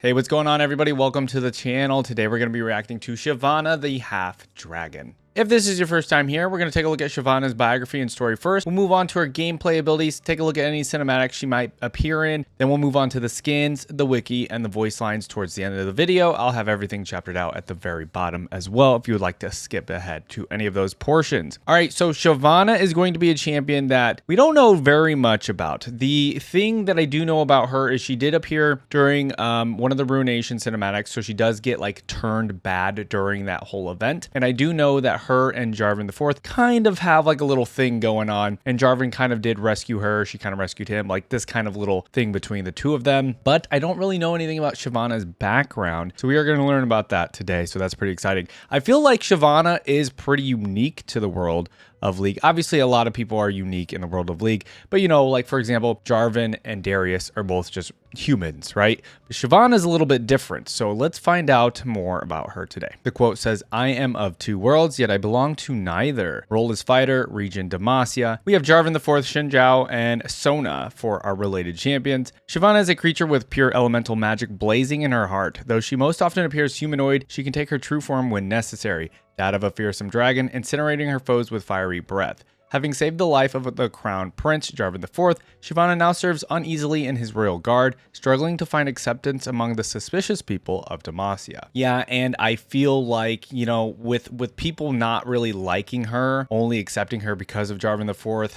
Hey, what's going on, everybody? Welcome to the channel. Today we're going to be reacting to Shyvana the Half Dragon. If this is your first time here, we're going to take a look at Shyvana's biography and story first. We'll move on to her gameplay abilities, take a look at any cinematics she might appear in. Then we'll move on to the skins, the wiki, and the voice lines towards the end of the video. I'll have everything chaptered out at the very bottom as well if you would like to skip ahead to any of those portions. All right, so Shyvana is going to be a champion that we don't know very much about. The thing that I do know about her is she did appear during one of the Ruination cinematics, so she does get like turned bad during that whole event. And I do know that her and Jarvan IV kind of have like a little thing going on, and Jarvan kind of did rescue her. She kind of rescued him, like this kind of little thing between the two of them. But I don't really know anything about Shyvana's background, so we are going to learn about that today. So that's pretty exciting. I feel like Shyvana is pretty unique to the world of League. Obviously, a lot of people are unique in the world of League, but you know, like for example, Jarvan and Darius are both just humans, right? But Shyvana is a little bit different, so let's find out more about her today. The quote says, "I am of two worlds, yet I belong to neither. Role is fighter, region Demacia. We have Jarvan IV, Xinjiao, and Sona for our related champions. Shyvana is a creature with pure elemental magic blazing in her heart. Though she most often appears humanoid, she can take her true form when necessary. That of a fearsome dragon, incinerating her foes with fiery breath. Having saved the life of the crown prince, Jarvan IV, Shyvana now serves uneasily in his royal guard, struggling to find acceptance among the suspicious people of Demacia." Yeah, and I feel like, you know, with people not really liking her, only accepting her because of Jarvan IV,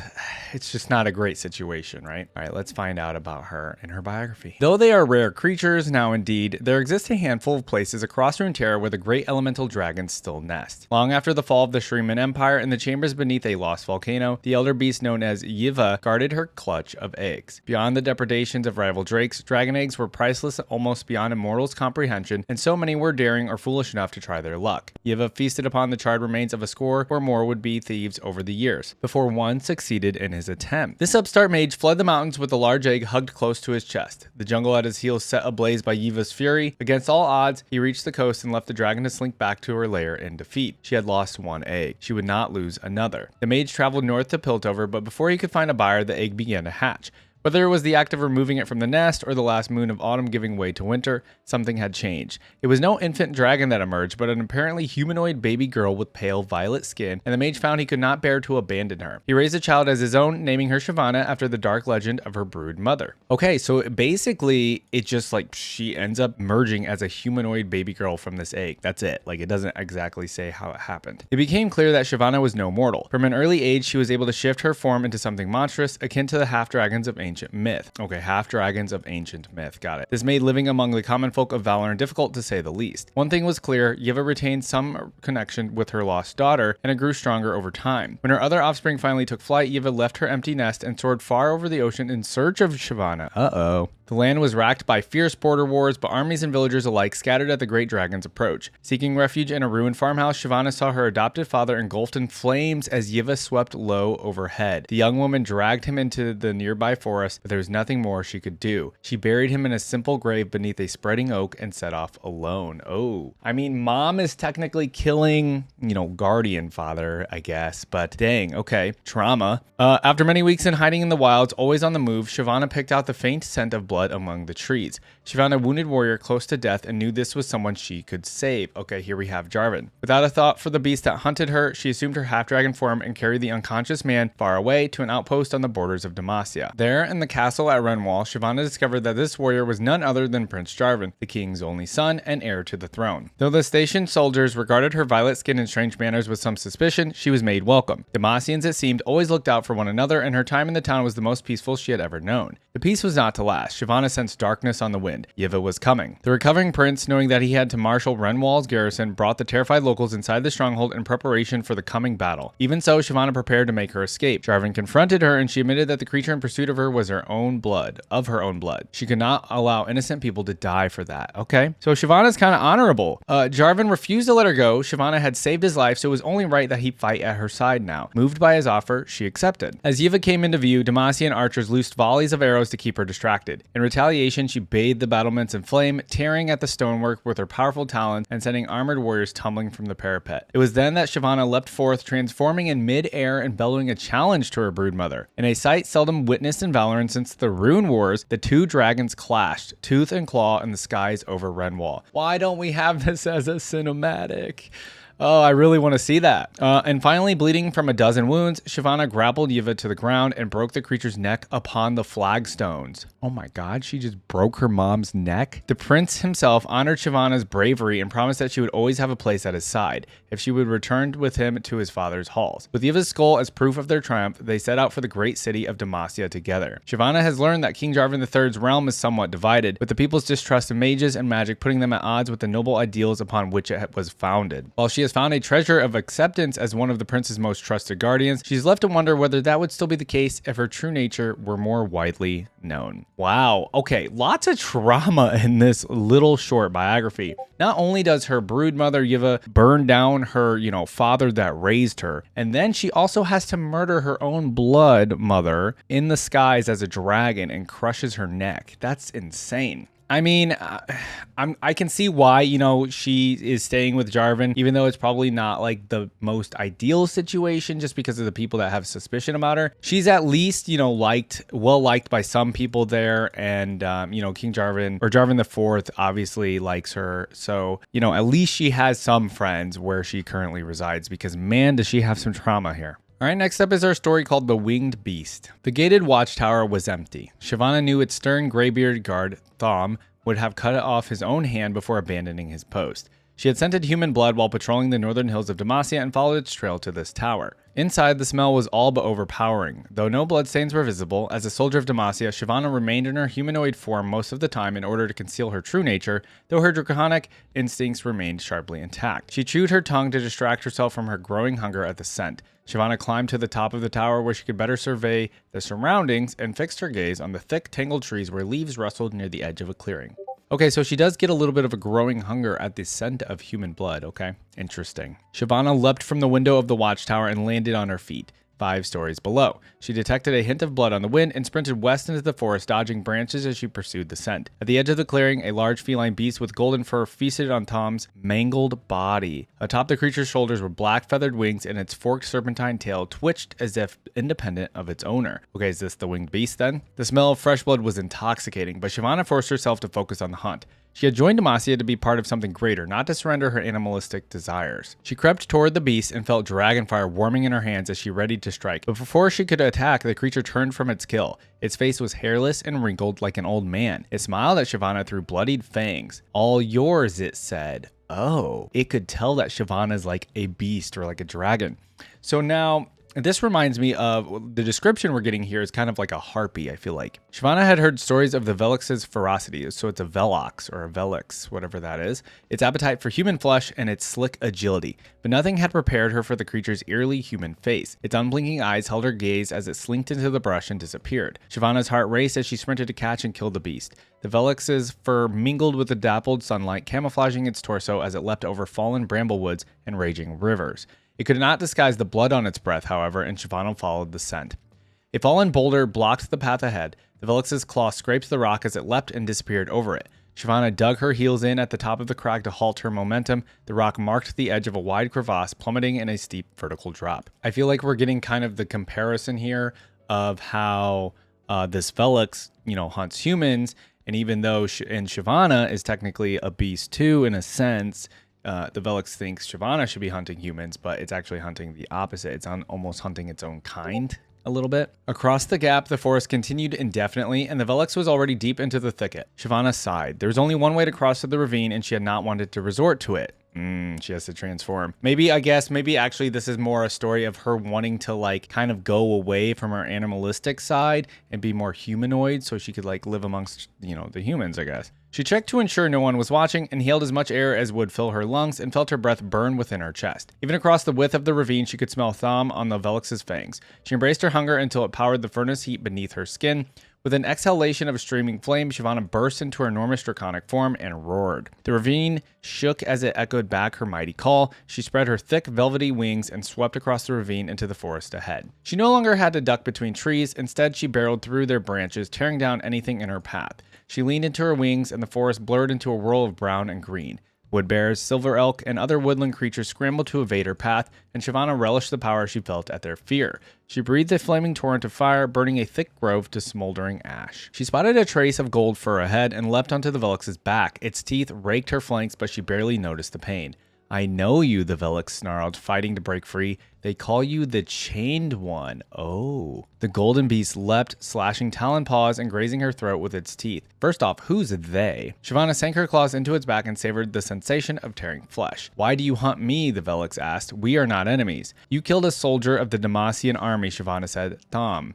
it's just not a great situation, right? All right, let's find out about her and her biography. Though they are rare creatures, now indeed, there exists a handful of places across Runeterra where the great elemental dragons still nest. Long after the fall of the Shriman Empire, in the chambers beneath a lost volcano, the elder beast known as Yiva guarded her clutch of eggs. Beyond the depredations of rival drakes, dragon eggs were priceless almost beyond a mortal's comprehension, and so many were daring or foolish enough to try their luck. Yiva feasted upon the charred remains of a score or more would-be thieves over the years, before one succeeded in his attempt. This upstart mage fled the mountains with a large egg hugged close to his chest. The jungle at his heels set ablaze by Yiva's fury. Against all odds, he reached the coast and left the dragon to slink back to her lair in defeat. She had lost one egg. She would not lose another. The mage traveled north to Piltover, but before he could find a buyer, the egg began to hatch. Whether it was the act of removing it from the nest or the last moon of autumn giving way to winter, something had changed. It was no infant dragon that emerged, but an apparently humanoid baby girl with pale violet skin, and the mage found he could not bear to abandon her. He raised the child as his own, naming her Shyvana after the dark legend of her brood mother. Okay, so basically, it just like she ends up merging as a humanoid baby girl from this egg. That's it. Like, it doesn't exactly say how it happened. It became clear that Shyvana was no mortal. From an early age, she was able to shift her form into something monstrous, akin to the half-dragons of ancient myth. Okay, half-dragons of ancient myth. Got it. This made living among the common folk of Valorn difficult to say the least. One thing was clear, Yiva retained some connection with her lost daughter, and it grew stronger over time. When her other offspring finally took flight, Yiva left her empty nest and soared far over the ocean in search of Shyvana. Uh-oh. The land was racked by fierce border wars, but armies and villagers alike scattered at the great dragon's approach. Seeking refuge in a ruined farmhouse, Shyvana saw her adopted father engulfed in flames as Yiva swept low overhead. The young woman dragged him into the nearby forest, but there was nothing more she could do. She buried him in a simple grave beneath a spreading oak and set off alone. Oh, I mean, mom is technically killing, you know, guardian father, I guess, but dang, okay, trauma. After many weeks in hiding in the wilds, always on the move, Shyvana picked out the faint scent of blood among the trees. She found a wounded warrior close to death and knew this was someone she could save. Okay, here we have Jarvan. Without a thought for the beast that hunted her, she assumed her half-dragon form and carried the unconscious man far away to an outpost on the borders of Demacia. There, in the castle at Renwall, Shyvana discovered that this warrior was none other than Prince Jarvan, the king's only son and heir to the throne. Though the stationed soldiers regarded her violet skin and strange manners with some suspicion, she was made welcome. Demacians, it seemed, always looked out for one another, and her time in the town was the most peaceful she had ever known. The peace was not to last. Shyvana sensed darkness on the wind. Yiva was coming. The recovering prince, knowing that he had to marshal Renwall's garrison, brought the terrified locals inside the stronghold in preparation for the coming battle. Even so, Shyvana prepared to make her escape. Jarvan confronted her, and she admitted that the creature in pursuit of her was her own blood. She could not allow innocent people to die for that. Okay, so Shyvana's kind of honorable. Jarvan refused to let her go. Shyvana had saved his life, so it was only right that he fight at her side now. Moved by his offer, she accepted. As Yiva came into view, Demacian archers loosed volleys of arrows to keep her distracted. In retaliation, she bathed the battlements in flame, tearing at the stonework with her powerful talons and sending armored warriors tumbling from the parapet. It was then that Shyvana leapt forth, transforming in mid-air and bellowing a challenge to her broodmother. In a sight seldom witnessed in Valorn, Valorant since the Rune Wars, the two dragons clashed, tooth and claw in the skies over Renwall. Why don't we have this as a cinematic? Oh, I really want to see that. And finally, bleeding from a dozen wounds, Shyvana grappled Yiva to the ground and broke the creature's neck upon the flagstones. Oh my god, she just broke her mom's neck? The prince himself honored Shyvana's bravery and promised that she would always have a place at his side if she would return with him to his father's halls. With Yiva's skull as proof of their triumph, they set out for the great city of Demacia together. Shyvana has learned that King Jarvan III's realm is somewhat divided, with the people's distrust of mages and magic putting them at odds with the noble ideals upon which it was founded. While she has found a treasure of acceptance as one of the prince's most trusted guardians, she's left to wonder whether that would still be the case if her true nature were more widely known. Wow. Okay, lots of trauma in this little short biography. Not only does her brood mother Yiva burn down her, father that raised her, and then she also has to murder her own blood mother in the skies as a dragon and crushes her neck. That's insane. I mean, I can see why, she is staying with Jarvan, even though it's probably not like the most ideal situation just because of the people that have suspicion about her. She's at least, well liked by some people there. And, King Jarvan or Jarvan IV obviously likes her. So, at least she has some friends where she currently resides because, man, does she have some trauma here. All right, next up is our story called The Winged Beast. The gated watchtower was empty. Shyvana knew its stern graybeard guard, Thom, would have cut off his own hand before abandoning his post. She had scented human blood while patrolling the northern hills of Demacia and followed its trail to this tower. Inside, the smell was all but overpowering. Though no bloodstains were visible, as a soldier of Demacia, Shyvana remained in her humanoid form most of the time in order to conceal her true nature, though her draconic instincts remained sharply intact. She chewed her tongue to distract herself from her growing hunger at the scent. Shyvana climbed to the top of the tower where she could better survey the surroundings and fixed her gaze on the thick, tangled trees where leaves rustled near the edge of a clearing. Okay, so she does get a little bit of a growing hunger at the scent of human blood, okay? Interesting. Shyvana leapt from the window of the watchtower and landed on her feet, 5 stories below. She detected a hint of blood on the wind and sprinted west into the forest, dodging branches as she pursued the scent. At the edge of the clearing, a large feline beast with golden fur feasted on Thom's mangled body. Atop the creature's shoulders were black feathered wings, and its forked serpentine tail twitched as if independent of its owner. Okay, is this the winged beast then? The smell of fresh blood was intoxicating, but Shyvana forced herself to focus on the hunt. She had joined Demacia to be part of something greater, not to surrender her animalistic desires. She crept toward the beast and felt dragon fire warming in her hands as she readied to strike. But before she could attack, the creature turned from its kill. Its face was hairless and wrinkled like an old man. It smiled at Shyvana through bloodied fangs. "All yours," it said. Oh, it could tell that Shyvana is like a beast or like a dragon. So now, this reminds me of the description we're getting here is kind of like a harpy, I feel like. Shyvana had heard stories of the Velix's ferocity, so it's a Velox or a Velix, whatever that is, its appetite for human flesh and its slick agility. But nothing had prepared her for the creature's eerily human face. Its unblinking eyes held her gaze as it slinked into the brush and disappeared. Shyvana's heart raced as she sprinted to catch and kill the beast. The Velix's fur mingled with the dappled sunlight, camouflaging its torso as it leapt over fallen bramblewoods and raging rivers. It could not disguise the blood on its breath, however, and Shyvana followed the scent. A fallen boulder blocked the path ahead. The Velix's claw scraped the rock as it leapt and disappeared over it. Shyvana dug her heels in at the top of the crag to halt her momentum. The rock marked the edge of a wide crevasse, plummeting in a steep vertical drop. I feel like we're getting kind of the comparison here of how this Velix, hunts humans, and even though Shyvana is technically a beast too, in a sense, the Velix thinks Shyvana should be hunting humans, but it's actually hunting the opposite. It's almost hunting its own kind a little bit. Across the gap, the forest continued indefinitely, and the Velix was already deep into the thicket. Shyvana sighed. There was only one way to cross to the ravine, and she had not wanted to resort to it. She has to transform. Maybe actually this is more a story of her wanting to kind of go away from her animalistic side and be more humanoid so she could live amongst, the humans, I guess. She checked to ensure no one was watching, inhaled as much air as would fill her lungs, and felt her breath burn within her chest. Even across the width of the ravine, she could smell Thom on the Velix's fangs. She embraced her hunger until it powered the furnace heat beneath her skin. With an exhalation of streaming flame, Shyvana burst into her enormous draconic form and roared. The ravine shook as it echoed back her mighty call. She spread her thick, velvety wings and swept across the ravine into the forest ahead. She no longer had to duck between trees. Instead, she barreled through their branches, tearing down anything in her path. She leaned into her wings, and the forest blurred into a whirl of brown and green. Wood bears, silver elk, and other woodland creatures scrambled to evade her path, and Shyvana relished the power she felt at their fear. She breathed a flaming torrent of fire, burning a thick grove to smoldering ash. She spotted a trace of gold fur ahead and leapt onto the Velix's back. Its teeth raked her flanks, but she barely noticed the pain. I know you, the Velix snarled, fighting to break free. They call you the Chained One. Oh. The golden beast leapt, slashing talon paws and grazing her throat with its teeth. First off, who's they? Shyvana sank her claws into its back and savored the sensation of tearing flesh. Why do you hunt me? The Velix asked. We are not enemies. You killed a soldier of the Demacian army, Shyvana said. Thom.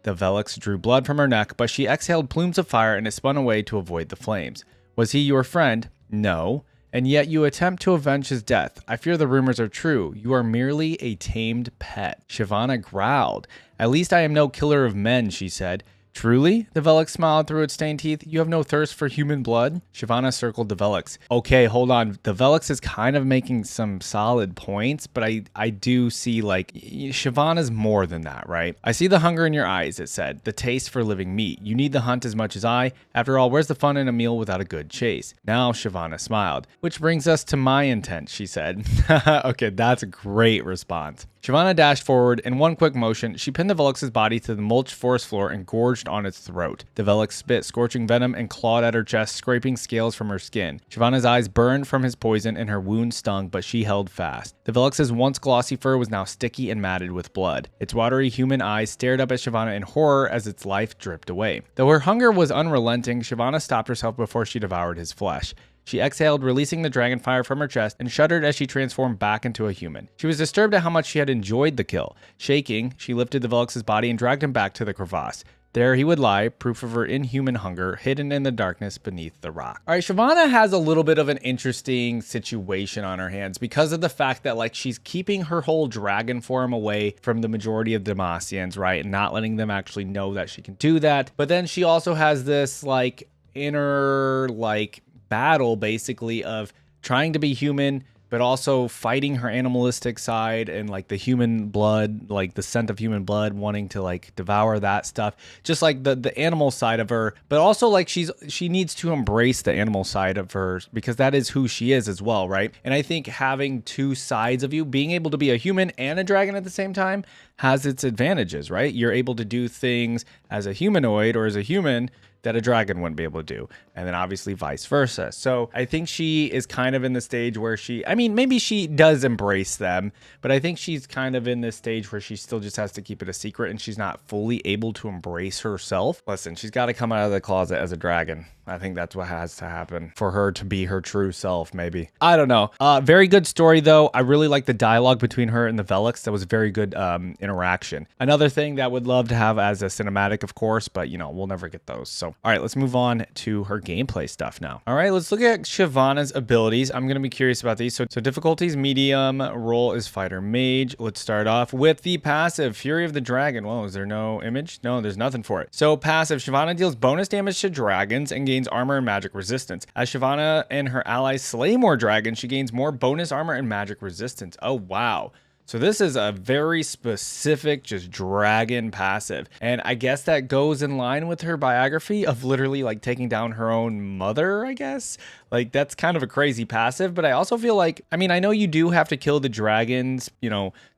The Velix drew blood from her neck, but she exhaled plumes of fire and it spun away to avoid the flames. Was he your friend? No. And yet you attempt to avenge his death. I fear the rumors are true. You are merely a tamed pet. Shyvana growled. At least I am no killer of men, she said. Truly? The Velix smiled through its stained teeth. You have no thirst for human blood? Shyvana circled the Velix. Okay, hold on. The Velix is kind of making some solid points, but I do see like Shyvana's more than that, right? I see the hunger in your eyes, it said. The taste for living meat. You need the hunt as much as I. After all, where's the fun in a meal without a good chase? Now Shyvana smiled. Which brings us to my intent, she said. Okay, that's a great response. Shyvana dashed forward. In one quick motion, she pinned the Velix's body to the mulched forest floor and gorged on its throat. The Velix spit scorching venom and clawed at her chest, scraping scales from her skin. Shyvana's eyes burned from his poison and her wound stung, but she held fast. The Velix's once glossy fur was now sticky and matted with blood. Its watery human eyes stared up at Shyvana in horror as its life dripped away. Though her hunger was unrelenting, Shyvana stopped herself before she devoured his flesh. She exhaled, releasing the dragon fire from her chest, and shuddered as she transformed back into a human. She was disturbed at how much she had enjoyed the kill. Shaking, she lifted the Velix's body and dragged him back to the crevasse. There he would lie, proof of her inhuman hunger, hidden in the darkness beneath the rock. All right, Shyvana has a little bit of an interesting situation on her hands because of the fact that like she's keeping her whole dragon form away from the majority of Demacians, right? And not letting them actually know that she can do that. But then she also has this like inner like battle basically of trying to be human but also fighting her animalistic side and like the human blood, like the scent of human blood, wanting to like devour that stuff, just like the animal side of her, but also like she needs to embrace the animal side of her because that is who she is as well, right? And I think having two sides of you, being able to be a human and a dragon at the same time has its advantages, right? You're able to do things as a humanoid or as a human that a dragon wouldn't be able to do. And then obviously vice versa. So I think she is kind of in the stage where maybe she does embrace them, but I think she's kind of in this stage where she still just has to keep it a secret and she's not fully able to embrace herself. Listen, she's got to come out of the closet as a dragon. I think that's what has to happen for her to be her true self, maybe. I don't know. Very good story, though. I really like the dialogue between her and the Velix. That was very good interaction. Another thing that I would love to have as a cinematic, of course, but, we'll never get those. So, all right, let's move on to her gameplay stuff now. All right, let's look at Shyvana's abilities. I'm going to be curious about these. So difficulties, medium, role is fighter mage. Let's start off with the passive, Fury of the Dragon. Whoa, is there no image? No, there's nothing for it. So passive, Shyvana deals bonus damage to dragons and gains armor and magic resistance. As Shyvana and her allies slay more dragons, she gains more bonus armor and magic resistance. Oh, wow. So this is a very specific, just dragon passive. And I guess that goes in line with her biography of literally like taking down her own mother, I guess. Like that's kind of a crazy passive, but I also feel like, I know you do have to kill the dragons,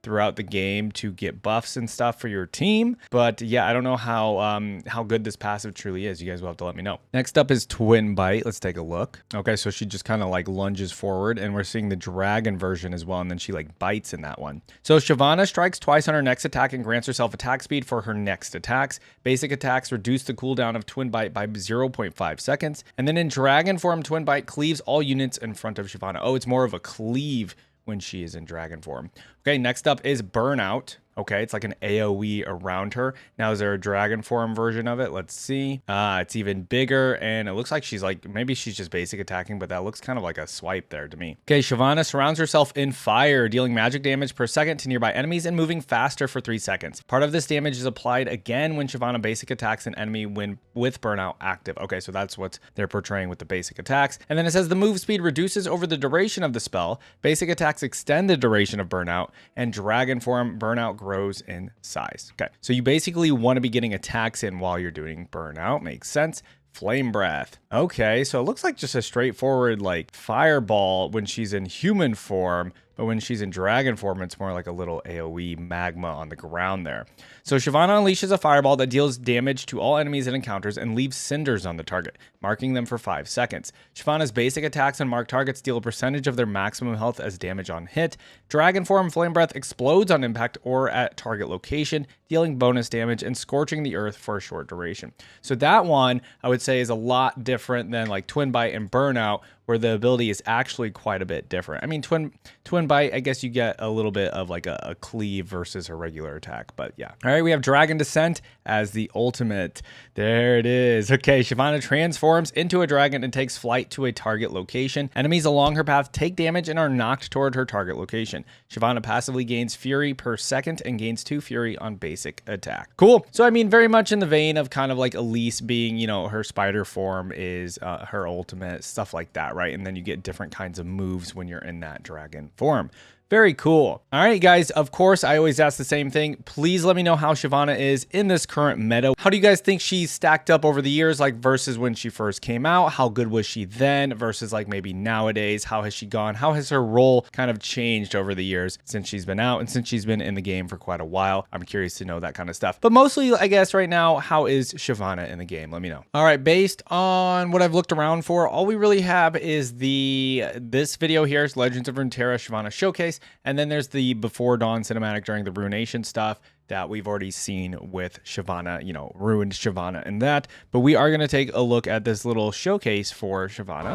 throughout the game to get buffs and stuff for your team. But yeah, I don't know how good this passive truly is. You guys will have to let me know. Next up is Twin Bite. Let's take a look. Okay, so she just kind of like lunges forward and we're seeing the dragon version as well. And then she like bites in that one. So Shyvana strikes twice on her next attack and grants herself attack speed for her next attacks. Basic attacks reduce the cooldown of Twin Bite by 0.5 seconds. And then in dragon form, Twin Bite cleaves all units in front of Shyvana. Oh, it's more of a cleave when she is in dragon form. Okay, next up is Burnout. Okay, it's like an AoE around her. Now, is there a dragon form version of it? Let's see. It's even bigger, and it looks like she's like, maybe she's just basic attacking, but that looks kind of like a swipe there to me. Okay, Shyvana surrounds herself in fire, dealing magic damage per second to nearby enemies and moving faster for 3 seconds. Part of this damage is applied again when Shyvana basic attacks an enemy when with Burnout active. Okay, so that's what they're portraying with the basic attacks. And then it says the move speed reduces over the duration of the spell. Basic attacks extend the duration of Burnout, and dragon form Burnout grows in size. Okay, so you basically want to be getting attacks in while you're doing Burnout. Makes sense. Flame Breath. Okay, so it looks like just a straightforward like fireball when she's in human form, but when she's in dragon form, it's more like a little AoE magma on the ground there. So Shyvana unleashes a fireball that deals damage to all enemies it encounters and leaves cinders on the target, marking them for 5 seconds. Shyvana's basic attacks on marked targets deal a percentage of their maximum health as damage on hit. Dragon form Flame Breath explodes on impact or at target location, dealing bonus damage and scorching the earth for a short duration. So that one, I would say, is a lot different than like Twin Bite and Burnout, where the ability is actually quite a bit different. I mean, Twin Bite, I guess you get a little bit of like a cleave versus a regular attack, but yeah. All right, we have Dragon Descent as the ultimate. There it is. Okay, Shyvana transforms into a dragon and takes flight to a target location. Enemies along her path take damage and are knocked toward her target location. Shyvana passively gains fury per second and gains 2 fury on basic attack. Cool. So I mean, very much in the vein of kind of like Elise being, you know, her spider form is her ultimate, stuff like that, right? And then you get different kinds of moves when you're in that dragon form. Very cool. All right, guys, of course, I always ask the same thing. Please let me know how Shyvana is in this current meta. How do you guys think she's stacked up over the years, like versus when she first came out? How good was she then versus like maybe nowadays? How has she gone? How has her role kind of changed over the years since she's been out and since she's been in the game for quite a while? I'm curious to know that kind of stuff. But mostly, I guess right now, how is Shyvana in the game? Let me know. All right, based on what I've looked around for, all we really have is this video here is Legends of Runeterra Shyvana Showcase. And then there's the Before Dawn cinematic during the Ruination stuff that we've already seen with Shyvana, you know, ruined Shyvana and that. But we are going to take a look at this little showcase for Shyvana.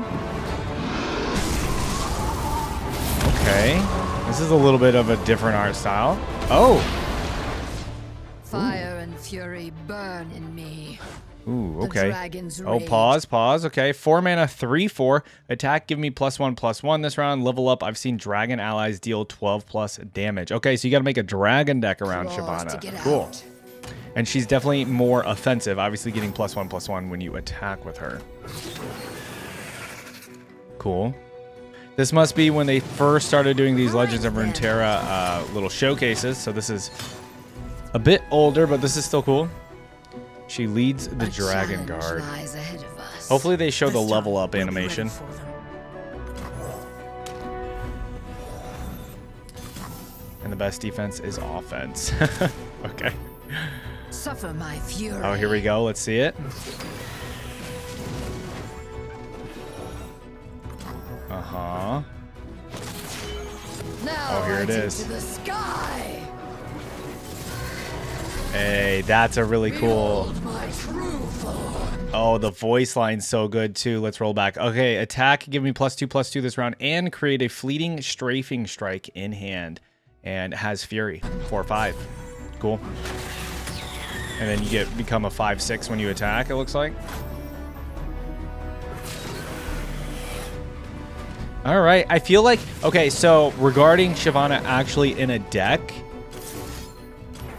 Okay. This is a little bit of a different art style. Oh. Fire and fury burn in me. Ooh, okay. Oh, pause. Okay, 4 mana, 3/4. Attack, give me +1/+1 this round. Level up, I've seen dragon allies deal 12+ damage. Okay, so you got to make a dragon deck around Shyvana. Cool. And she's definitely more offensive, obviously getting +1/+1 when you attack with her. Cool. This must be when they first started doing these Legends of Runeterra little showcases. So this is a bit older, but this is still cool. She leads the Dragon Guard. Hopefully they show the level up animation. And the best defense is offense. Okay. Suffer my fury. Oh, here we go. Let's see it. Uh-huh. Oh, here it is. The sky. Hey, that's a really cool. Oh, the voice line's so good too. Let's roll back. Okay, attack, give me +2/+2 this round, and create a fleeting strafing strike in hand, and has fury 4/5. Cool. And then you become a 5/6 when you attack. It looks like. All right, I feel like okay. So regarding Shyvana actually in a deck,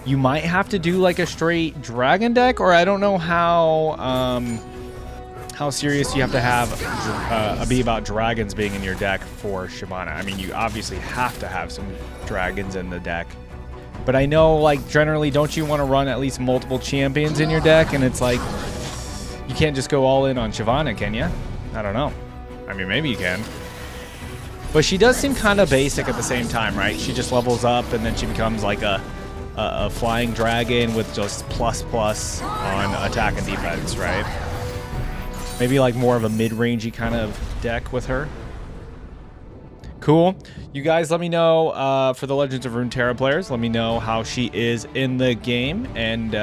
you might have to do like a straight dragon deck, or I don't know how serious you have to be about dragons being in your deck for Shyvana. I mean, you obviously have to have some dragons in the deck, but I know like generally, don't you want to run at least multiple champions in your deck? And it's like you can't just go all in on Shyvana, can you? I don't know. I mean, maybe you can. But she does seem kind of basic at the same time, right? She just levels up and then she becomes like a flying dragon with just ++ on attack and defense, right? Maybe like more of a mid-rangey kind of deck with her. Cool. You guys let me know for the Legends of Runeterra players. Let me know how she is in the game. And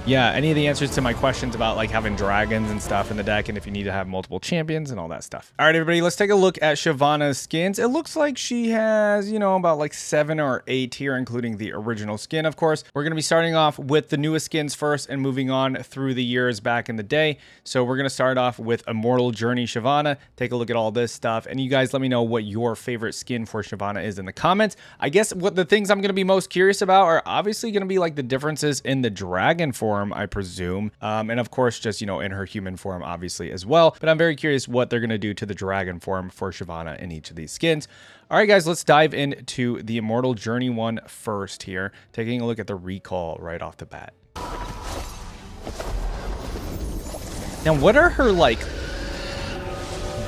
yeah, any of the answers to my questions about like having dragons and stuff in the deck, and if you need to have multiple champions and all that stuff. All right, everybody, let's take a look at Shyvana's skins. It looks like she has, you know, about like 7 or 8 here, including the original skin, of course. We're going to be starting off with the newest skins first and moving on through the years back in the day. So we're going to start off with Immortal Journey Shyvana. Take a look at all this stuff. And you guys let me know what your favorite skin for Shyvana is in the comments. I guess what the things I'm going to be most curious about are obviously going to be like the differences in the dragon form, I presume. And of course, just, you know, in her human form, obviously, as well. But I'm very curious what they're going to do to the dragon form for Shyvana in each of these skins. All right, guys, let's dive into the Immortal Journey one first here, taking a look at the recall right off the bat. Now, what are her, like,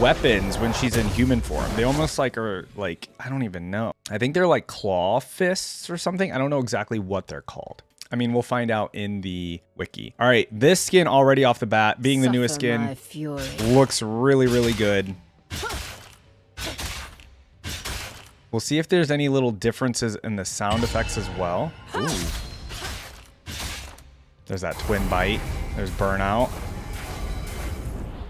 weapons when she's in human form? They almost, like, are, like, I don't even know. I think they're, like, claw fists or something. I don't know exactly what they're called. I mean, we'll find out in the wiki. All right, this skin already off the bat, being the newest skin, looks really, really good. We'll see if there's any little differences in the sound effects as well. Ooh. There's that twin bite. There's burnout.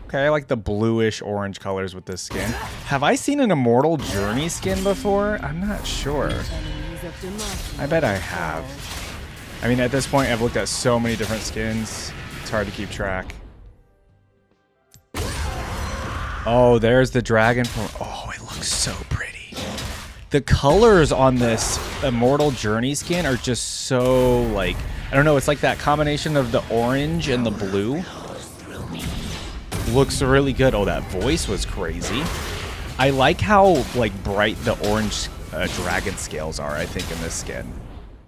Okay, I like the bluish orange colors with this skin. Have I seen an Immortal Journey skin before? I'm not sure. I bet I have. I mean, at this point, I've looked at so many different skins. It's hard to keep track. Oh, there's the dragon form. Oh, it looks so pretty. The colors on this Immortal Journey skin are just so, like, I don't know, it's like that combination of the orange and the blue. Looks really good. Oh, that voice was crazy. I like how, like, bright the orange dragon scales are, I think, in this skin.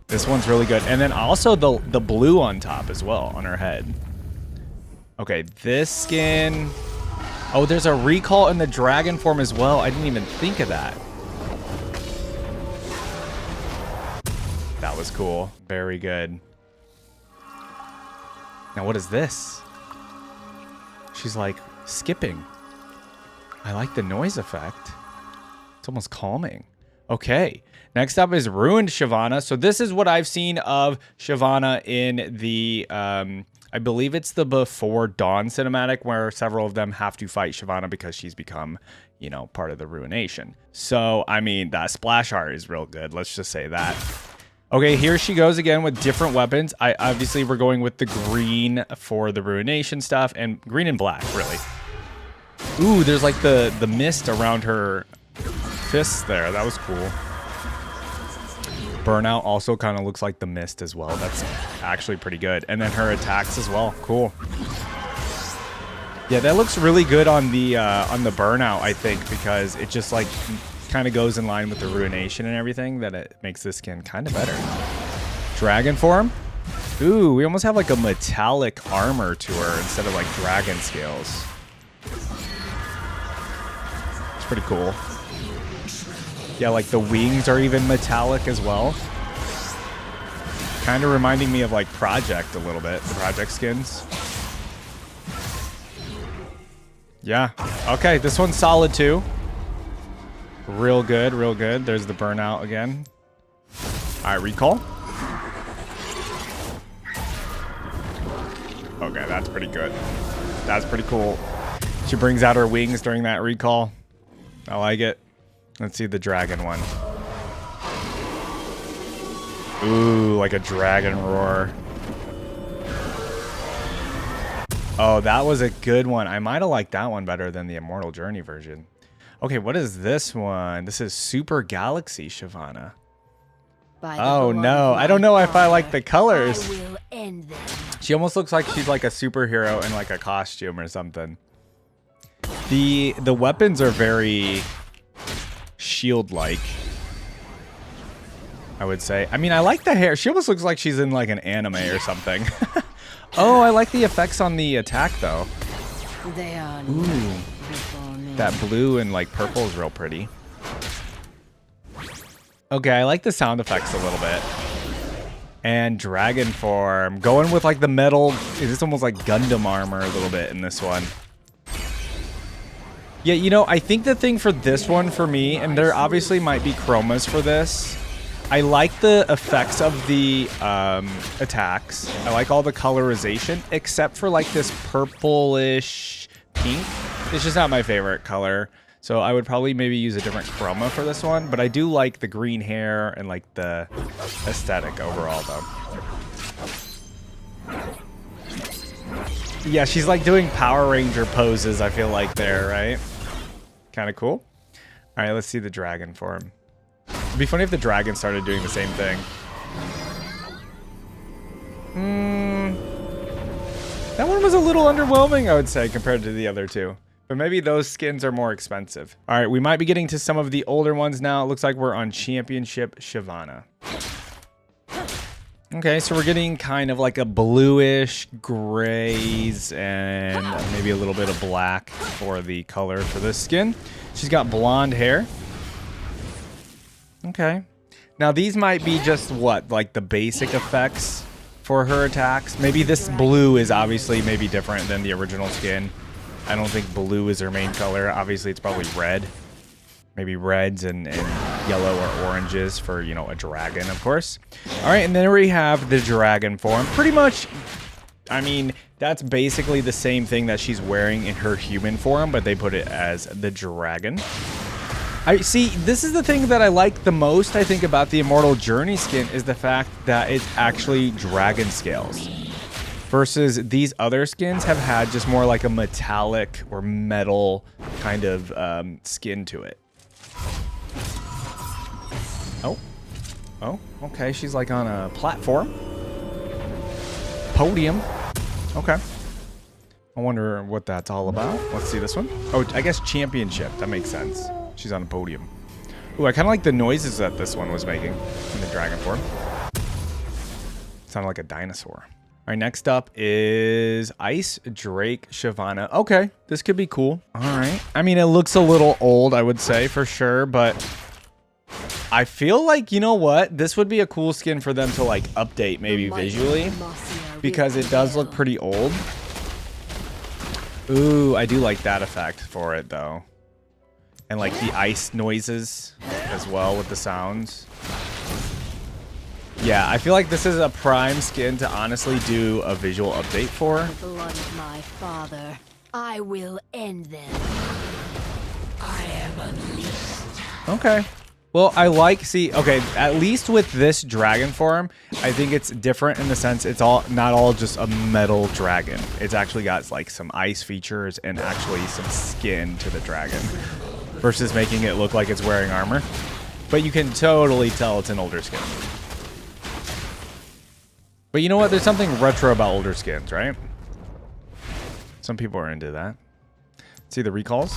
This one's really good. And then also the blue on top as well, on her head. Okay, this skin. Oh, there's a recall in the dragon form as well. I didn't even think of that. That was cool. Very good. Now, what is this? She's like skipping. I like the noise effect. It's almost calming. Okay. Next up is Ruined Shyvana. So this is what I've seen of Shyvana in the, I believe it's the Before Dawn cinematic where several of them have to fight Shyvana because she's become, you know, part of the Ruination. So, I mean, that splash art is real good. Let's just say that. Okay, here she goes again with different weapons. Obviously, we're going with the green for the Ruination stuff and green and black, really. Ooh, there's like the mist around her fists there. That was cool. Burnout also kind of looks like the mist as well. That's actually pretty good. And then her attacks as well. Cool. Yeah, that looks really good on the burnout, I think, because it just like kind of goes in line with the Ruination and everything, that it makes this skin kind of better. Dragon form. Ooh, we almost have like a metallic armor to her instead of like dragon scales. It's pretty cool. Yeah, like the wings are even metallic as well. Kind of reminding me of like Project a little bit, the Project skins. Yeah, okay, this one's solid too. Real good, real good. There's the burnout again. All right, recall. Okay, that's pretty good. That's pretty cool. She brings out her wings during that recall. I like it. Let's see the dragon one. Ooh, like a dragon roar. Oh, that was a good one. I might have liked that one better than the Immortal Journey version. Okay, what is this one? This is Super Galaxy Shyvana. Oh no, I don't know if I like the colors. She almost looks like she's like a superhero in like a costume or something. The weapons are very shield-like, I would say. I mean, I like the hair. She almost looks like she's in like an anime or something. Oh, I like the effects on the attack though. Ooh. That blue and like purple is real pretty. Okay, I like the sound effects a little bit. And dragon form. Going with like the metal. It's almost like Gundam armor a little bit in this one. Yeah, you know, I think the thing for this one for me, and there obviously might be chromas for this. I like the effects of the attacks. I like all the colorization, except for like this purplish pink. It's just not my favorite color. So I would probably maybe use a different chroma for this one. But I do like the green hair and like the aesthetic overall though. Yeah, she's like doing Power Ranger poses, I feel like there, right? Kind of cool. All right, let's see the dragon form. It'd be funny if the dragon started doing the same thing. That one was a little underwhelming, I would say, compared to the other two. But maybe those skins are more expensive. All right, we might be getting to some of the older ones now. It looks like we're on Championship Shyvana. Okay, so we're getting kind of like a bluish grays and maybe a little bit of black for the color for this skin. She's got blonde hair. Okay. Now these might be just what, like the basic effects for her attacks. Maybe this blue is obviously maybe different than the original skin. I don't think blue is her main color. Obviously it's probably red. Maybe reds and yellow or oranges for, you know, a dragon, of course. All right, and then we have the dragon form. Pretty much, I mean, that's basically the same thing that she's wearing in her human form, but they put it as the dragon. I see, this is the thing that I like the most, I think, about the Immortal Journey skin is the fact that it's actually dragon scales. Versus these other skins have had just more like a metallic or metal kind of skin to it. Oh, okay. She's like on a platform. Podium. Okay. I wonder what that's all about. Let's see this one. Oh, I guess championship. That makes sense. She's on a podium. Ooh, I kind of like the noises that this one was making in the dragon form. Sounded like a dinosaur. All right, next up is Ice Drake Shyvana. Okay, this could be cool. All right. I mean, it looks a little old, I would say, for sure, but I feel like, you know what? This would be a cool skin for them to, like, update maybe visually, because it does look pretty old. Ooh, I do like that effect for it, though. And, like, the ice noises as well with the sounds. Yeah, I feel like this is a prime skin to honestly do a visual update for. The blood of my father, I will end them. I am unleashed. Okay. Well, I like, see, okay, at least with this dragon form, I think it's different in the sense it's all not all just a metal dragon. It's actually got like some ice features and actually some skin to the dragon versus making it look like it's wearing armor. But you can totally tell it's an older skin. But you know what? There's something retro about older skins, right? Some people are into that. See the recalls?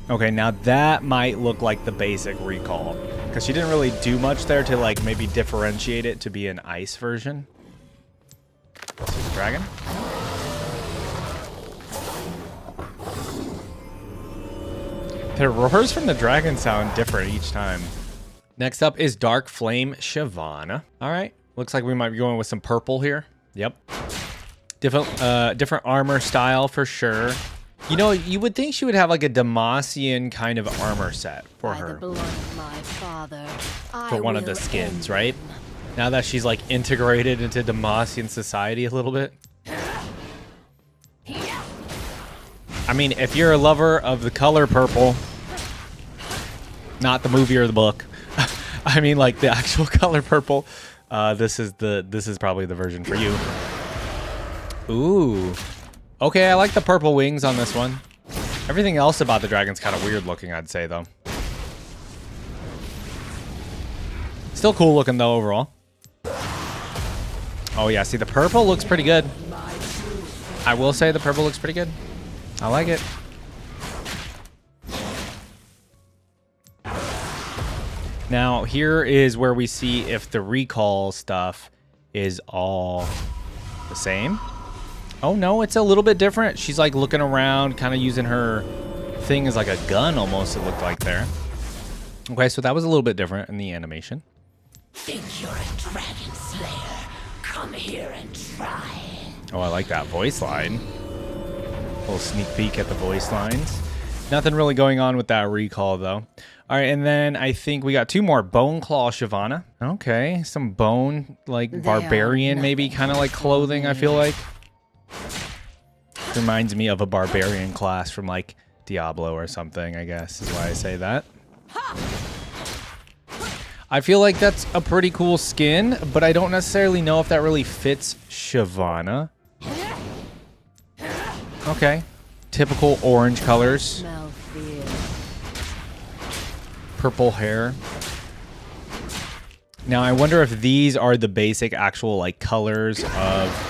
Okay, now that might look like the basic recall. Because she didn't really do much there to like maybe differentiate it to be an ice version. Dragon? The roars from the dragon sound different each time. Next up is Dark Flame Shyvana. All right, looks like we might be going with some purple here. Yep. Different armor style for sure. You know, you would think she would have like a Demacian kind of armor set for her. By the blood of my father, For one of the skins, right? Now that she's like integrated into Demacian society a little bit. I mean, if you're a lover of the color purple, not the movie or the book, I mean like the actual color purple, this is probably the version for you. Ooh. Okay, I like the purple wings on this one. Everything else about the dragon's kind of weird looking, I'd say, though. Still cool looking, though, overall. Oh, yeah, see, the purple looks pretty good. I will say the purple looks pretty good. I like it. Now, here is where we see if the recall stuff is all the same. Oh, no, it's a little bit different. She's, like, looking around, kind of using her thing as, like, a gun almost, it looked like there. Okay, so that was a little bit different in the animation. Think you're a dragon slayer? Come here and try. Oh, I like that voice line. A little sneak peek at the voice lines. Nothing really going on with that recall, though. All right, and then I think we got two more. Bone Claw Shyvana. Okay, some bone, like, barbarian, maybe, kind of like clothing, I feel like. Reminds me of a barbarian class from like Diablo or something, I guess is why I say that. I feel like that's a pretty cool skin, but I don't necessarily know if that really fits Shyvana. Okay. Typical orange colors. Purple hair. Now I wonder if these are the basic actual like colors of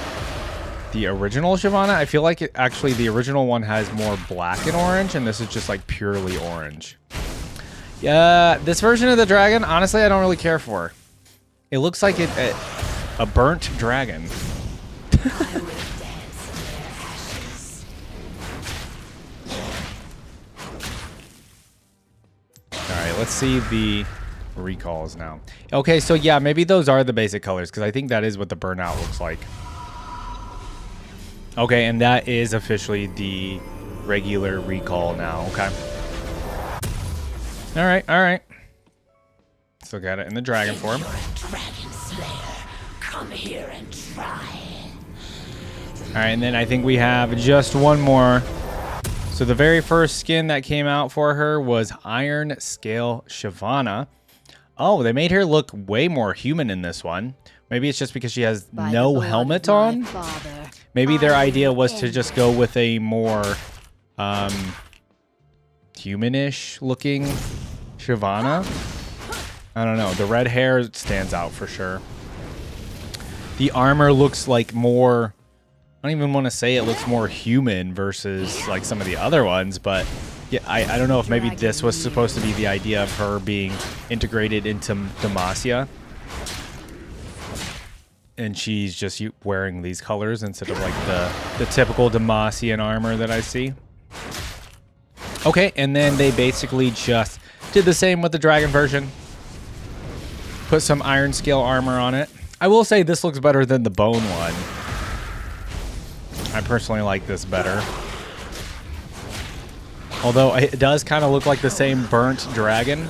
the original Shyvana. I feel like actually the original one has more black and orange, and this is just like purely orange. Yeah, this version of the dragon, honestly, I don't really care for. It looks like a burnt dragon. I will dance in their ashes. All right, let's see the recalls now. Okay, so yeah, maybe those are the basic colors because I think that is what the burnout looks like. Okay, and that is officially the regular recall now. Okay. All right, all right. Let's look at it in the dragon form. Dragon Slayer, come here and try. All right, and then I think we have just one more. So the very first skin that came out for her was Iron Scale Shyvana. Oh, they made her look way more human in this one. Maybe it's just because she has no helmet on. Maybe their idea was to just go with a more humanish looking Shyvana. I don't know. The red hair stands out for sure. The armor looks like more... I don't even want to say it looks more human versus like some of the other ones, but yeah, I don't know if maybe this was supposed to be the idea of her being integrated into Demacia. And she's just wearing these colors instead of like the typical Demacian armor that I see. Okay, and then they basically just did the same with the dragon version. Put some iron scale armor on it. I will say this looks better than the bone one. I personally like this better. Although it does kind of look like the same burnt dragon,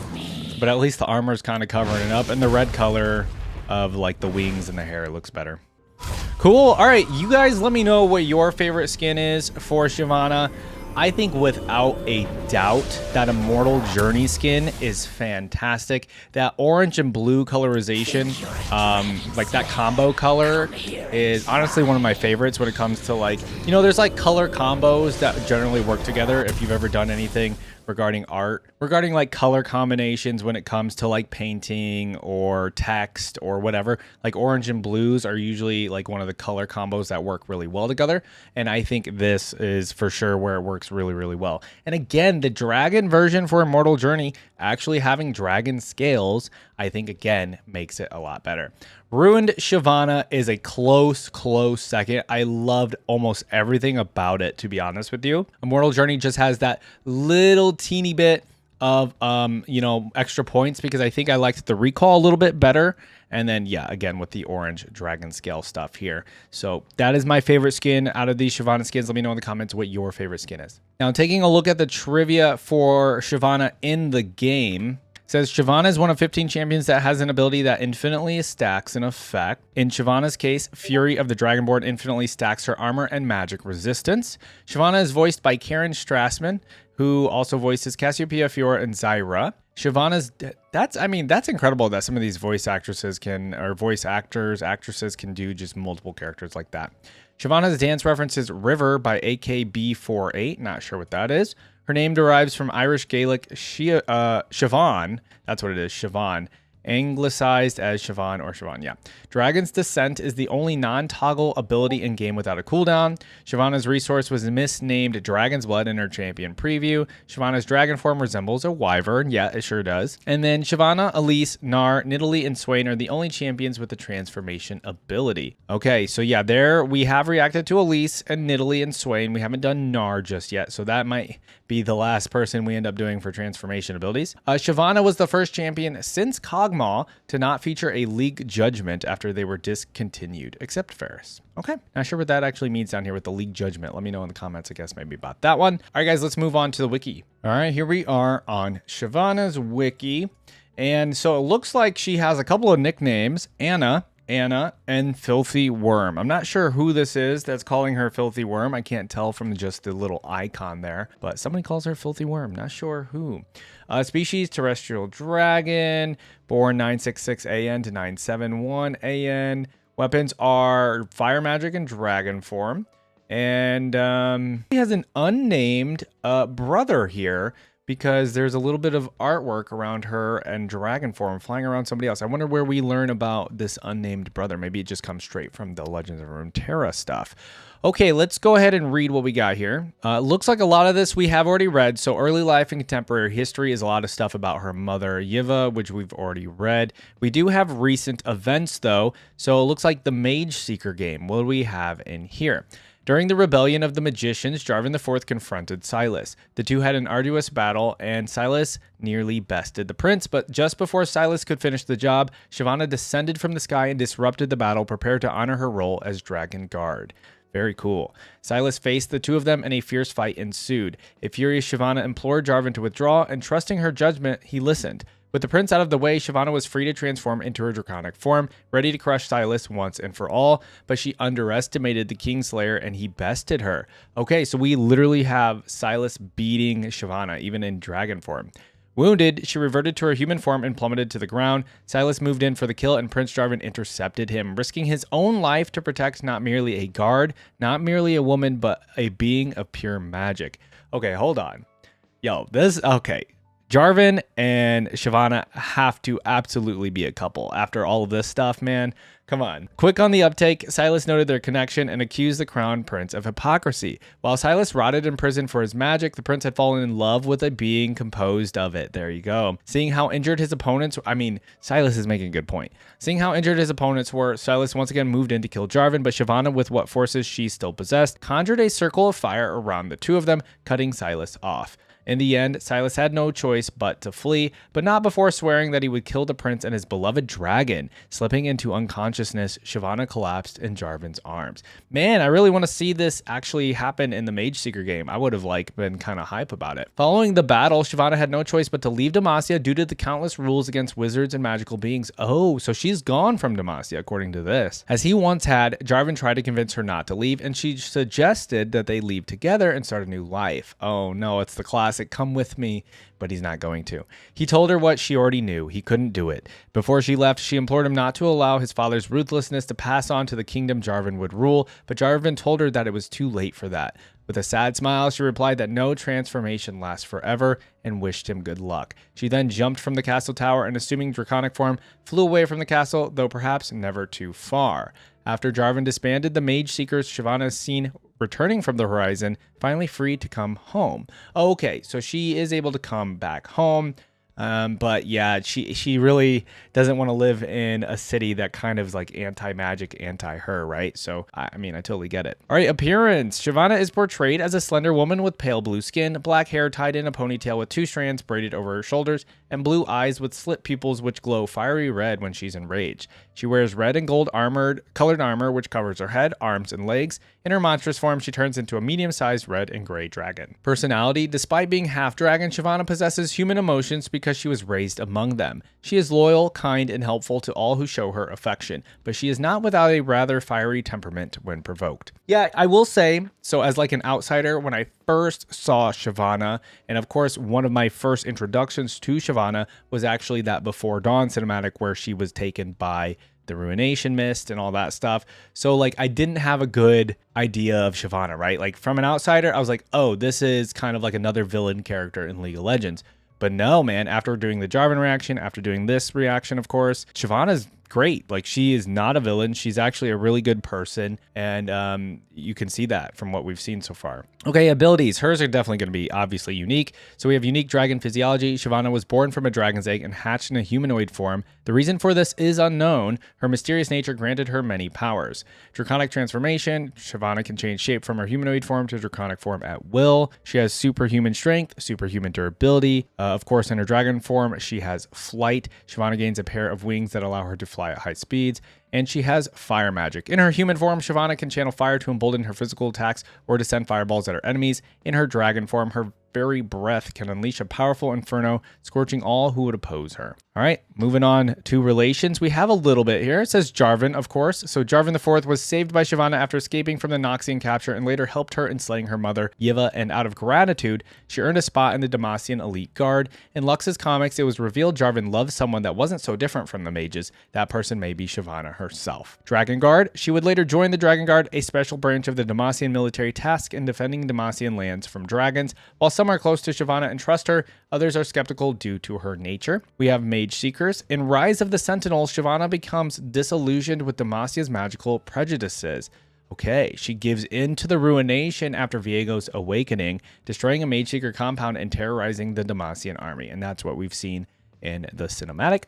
but at least the armor is kind of covering it up, and the red color of like the wings and the hair looks better. Cool. All right, you guys let me know what your favorite skin is for Shyvana. I think without a doubt that Immortal Journey skin is fantastic. That orange and blue colorization, like that combo color, is honestly one of my favorites when it comes to like, you know, there's like color combos that generally work together. If you've ever done anything regarding art, regarding like color combinations when it comes to like painting or text or whatever, like orange and blues are usually like one of the color combos that work really well together. And I think this is for sure where it works really, really well. And again, the dragon version for Immortal Journey, actually having dragon scales, I think again makes it a lot better. Ruined Shyvana is a close second. I loved almost everything about it, to be honest with you. Immortal Journey just has that little teeny bit of, you know, extra points because I think I liked the recall a little bit better. And then, yeah, again, with the orange dragon scale stuff here. So that is my favorite skin out of these Shyvana skins. Let me know in the comments what your favorite skin is. Now, taking a look at the trivia for Shyvana in the game, says Shyvana is one of 15 champions that has an ability that infinitely stacks an effect. In Shyvana's case, Fury of the Dragonborn infinitely stacks her armor and magic resistance. Shyvana is voiced by Karen Strassman, who also voices Cassiopeia, Fiora, and Zyra. Shyvana's, that's incredible that some of these voice actresses can do just multiple characters like that. Shyvana's dance references River by AKB48, not sure what that is. Her name derives from Irish Gaelic Siobhan, that's what it is, Siobhan, anglicized as Siobhan or Siobhan, yeah. Dragon's Descent is the only non-toggle ability in game without a cooldown. Shyvana's resource was misnamed Dragon's Blood in her champion preview. Shyvana's dragon form resembles a wyvern, yeah, it sure does. And then Shyvana, Elise, Gnar, Nidalee, and Swain are the only champions with the transformation ability. Okay, so yeah, there we have reacted to Elise and Nidalee and Swain. We haven't done Gnar just yet, so that might be the last person we end up doing for transformation abilities. Shyvana was the first champion since Kog'Maw to not feature a League Judgment after they were discontinued, except Ferris. Okay, not sure what that actually means down here with the League Judgment. Let me know in the comments, I guess, maybe about that one. All right, guys, let's move on to the wiki. All right, here we are on Shyvana's wiki. And so it looks like she has a couple of nicknames, Anna, and Filthy Worm. I'm not sure who this is that's calling her Filthy Worm. I can't tell from just the little icon there, but somebody calls her Filthy Worm. Not sure who. Species, terrestrial dragon, born 966 AN to 971 AN. Weapons are fire magic and dragon form. And he has an unnamed brother here, because there's a little bit of artwork around her and dragon form flying around somebody else. I wonder where we learn about this unnamed brother. Maybe it just comes straight from the Legends of Runeterra stuff. Okay, let's go ahead and read what we got here. Looks like a lot of this we have already read. So early life and contemporary history is a lot of stuff about her mother, Yiva, which we've already read. We do have recent events, though. So it looks like the Mage Seeker game. What do we have in here? During the rebellion of the magicians, Jarvan IV confronted Silas. The two had an arduous battle, and Silas nearly bested the prince, but just before Silas could finish the job, Shyvana descended from the sky and disrupted the battle, prepared to honor her role as Dragon Guard. Very cool. Silas faced the two of them and a fierce fight ensued. A furious Shyvana implored Jarvan to withdraw, and trusting her judgment, he listened. With the prince out of the way, Shyvana was free to transform into her draconic form, ready to crush Silas once and for all, but she underestimated the Kingslayer and he bested her. Okay, so we literally have Silas beating Shyvana, even in dragon form. Wounded, she reverted to her human form and plummeted to the ground. Silas moved in for the kill and Prince Jarvan intercepted him, risking his own life to protect not merely a guard, not merely a woman, but a being of pure magic. Okay, hold on. Okay. Jarvan and Shyvana have to absolutely be a couple after all of this stuff, man. Come on. Quick on the uptake, Silas noted their connection and accused the crown prince of hypocrisy. While Silas rotted in prison for his magic, the prince had fallen in love with a being composed of it. There you go. Seeing how injured his opponents, Silas is making a good point. Seeing how injured his opponents were, Silas once again moved in to kill Jarvan, but Shyvana, with what forces she still possessed, conjured a circle of fire around the two of them, cutting Silas off. In the end, Silas had no choice but to flee, but not before swearing that he would kill the prince and his beloved dragon. Slipping into unconsciousness, Shyvana collapsed in Jarvan's arms. Man, I really want to see this actually happen in the Mage Seeker game. I would have been kind of hype about it. Following the battle, Shyvana had no choice but to leave Demacia due to the countless rules against wizards and magical beings. Oh, so she's gone from Demacia, according to this. As he once had, Jarvan tried to convince her not to leave, and she suggested that they leave together and start a new life. Oh no, it's the classic come with me, but he's not going to. He told her what she already knew. He couldn't do it. Before she left, she implored him not to allow his father's ruthlessness to pass on to the kingdom Jarvan would rule, but Jarvan told her that it was too late for that. With a sad smile, she replied that no transformation lasts forever and wished him good luck. She then jumped from the castle tower and, assuming draconic form, flew away from the castle, though perhaps never too far. After Jarvan disbanded the Mage Seekers, Shyvana is seen returning from the horizon, finally free to come home. Okay, so she is able to come back home. But yeah, she really doesn't want to live in a city that kind of is like anti-magic, anti-her, right? So, I totally get it. All right, appearance. Shyvana is portrayed as a slender woman with pale blue skin, black hair tied in a ponytail with 2 strands braided over her shoulders, and blue eyes with slit pupils which glow fiery red when she's enraged. She wears red and gold colored armor which covers her head, arms, and legs. In her monstrous form, she turns into a medium-sized red and gray dragon. Personality. Despite being half-dragon, Shyvana possesses human emotions because she was raised among them. She is loyal, kind, and helpful to all who show her affection, but she is not without a rather fiery temperament when provoked. Yeah, I will say, so as like an outsider, when I first saw Shyvana, and of course one of my first introductions to Shyvana was actually that Before Dawn cinematic where she was taken by the Ruination Mist and all that stuff. So like I didn't have a good idea of Shyvana, right? Like from an outsider, I was like, oh, this is kind of like another villain character in League of Legends. But no, man, after doing the Jarvan reaction, after doing this reaction, of course, Shyvana's great. Like she is not a villain. She's actually a really good person. And you can see that from what we've seen so far. Okay, abilities. Hers are definitely going to be obviously unique. So we have unique dragon physiology. Shyvana was born from a dragon's egg and hatched in a humanoid form. The reason for this is unknown. Her mysterious nature granted her many powers. Draconic transformation. Shyvana can change shape from her humanoid form to draconic form at will. She has superhuman strength, superhuman durability. Of course, in her dragon form, she has flight. Shyvana gains a pair of wings that allow her to fly at high speeds, and she has fire magic. In her human form, Shyvana can channel fire to embolden her physical attacks or to send fireballs at her enemies. In her dragon form, her very breath can unleash a powerful inferno, scorching all who would oppose her. All right, moving on to relations. We have a little bit here. It says Jarvan, of course. So Jarvan IV was saved by Shyvana after escaping from the Noxian capture and later helped her in slaying her mother, Yiva, and out of gratitude, she earned a spot in the Demacian Elite Guard. In Lux's comics, it was revealed Jarvan loved someone that wasn't so different from the mages. That person may be Shyvana herself. Dragon Guard. She would later join the Dragon Guard, a special branch of the Demacian military tasked in defending Demacian lands from dragons. While some are close to Shyvana and trust her, others are skeptical due to her nature. We have Mage Seekers. In Rise of the Sentinels, Shyvana becomes disillusioned with Demacia's magical prejudices. Okay, she gives in to the Ruination after Viego's awakening, destroying a Mage Seeker compound and terrorizing the Demacian army. And that's what we've seen in the cinematic.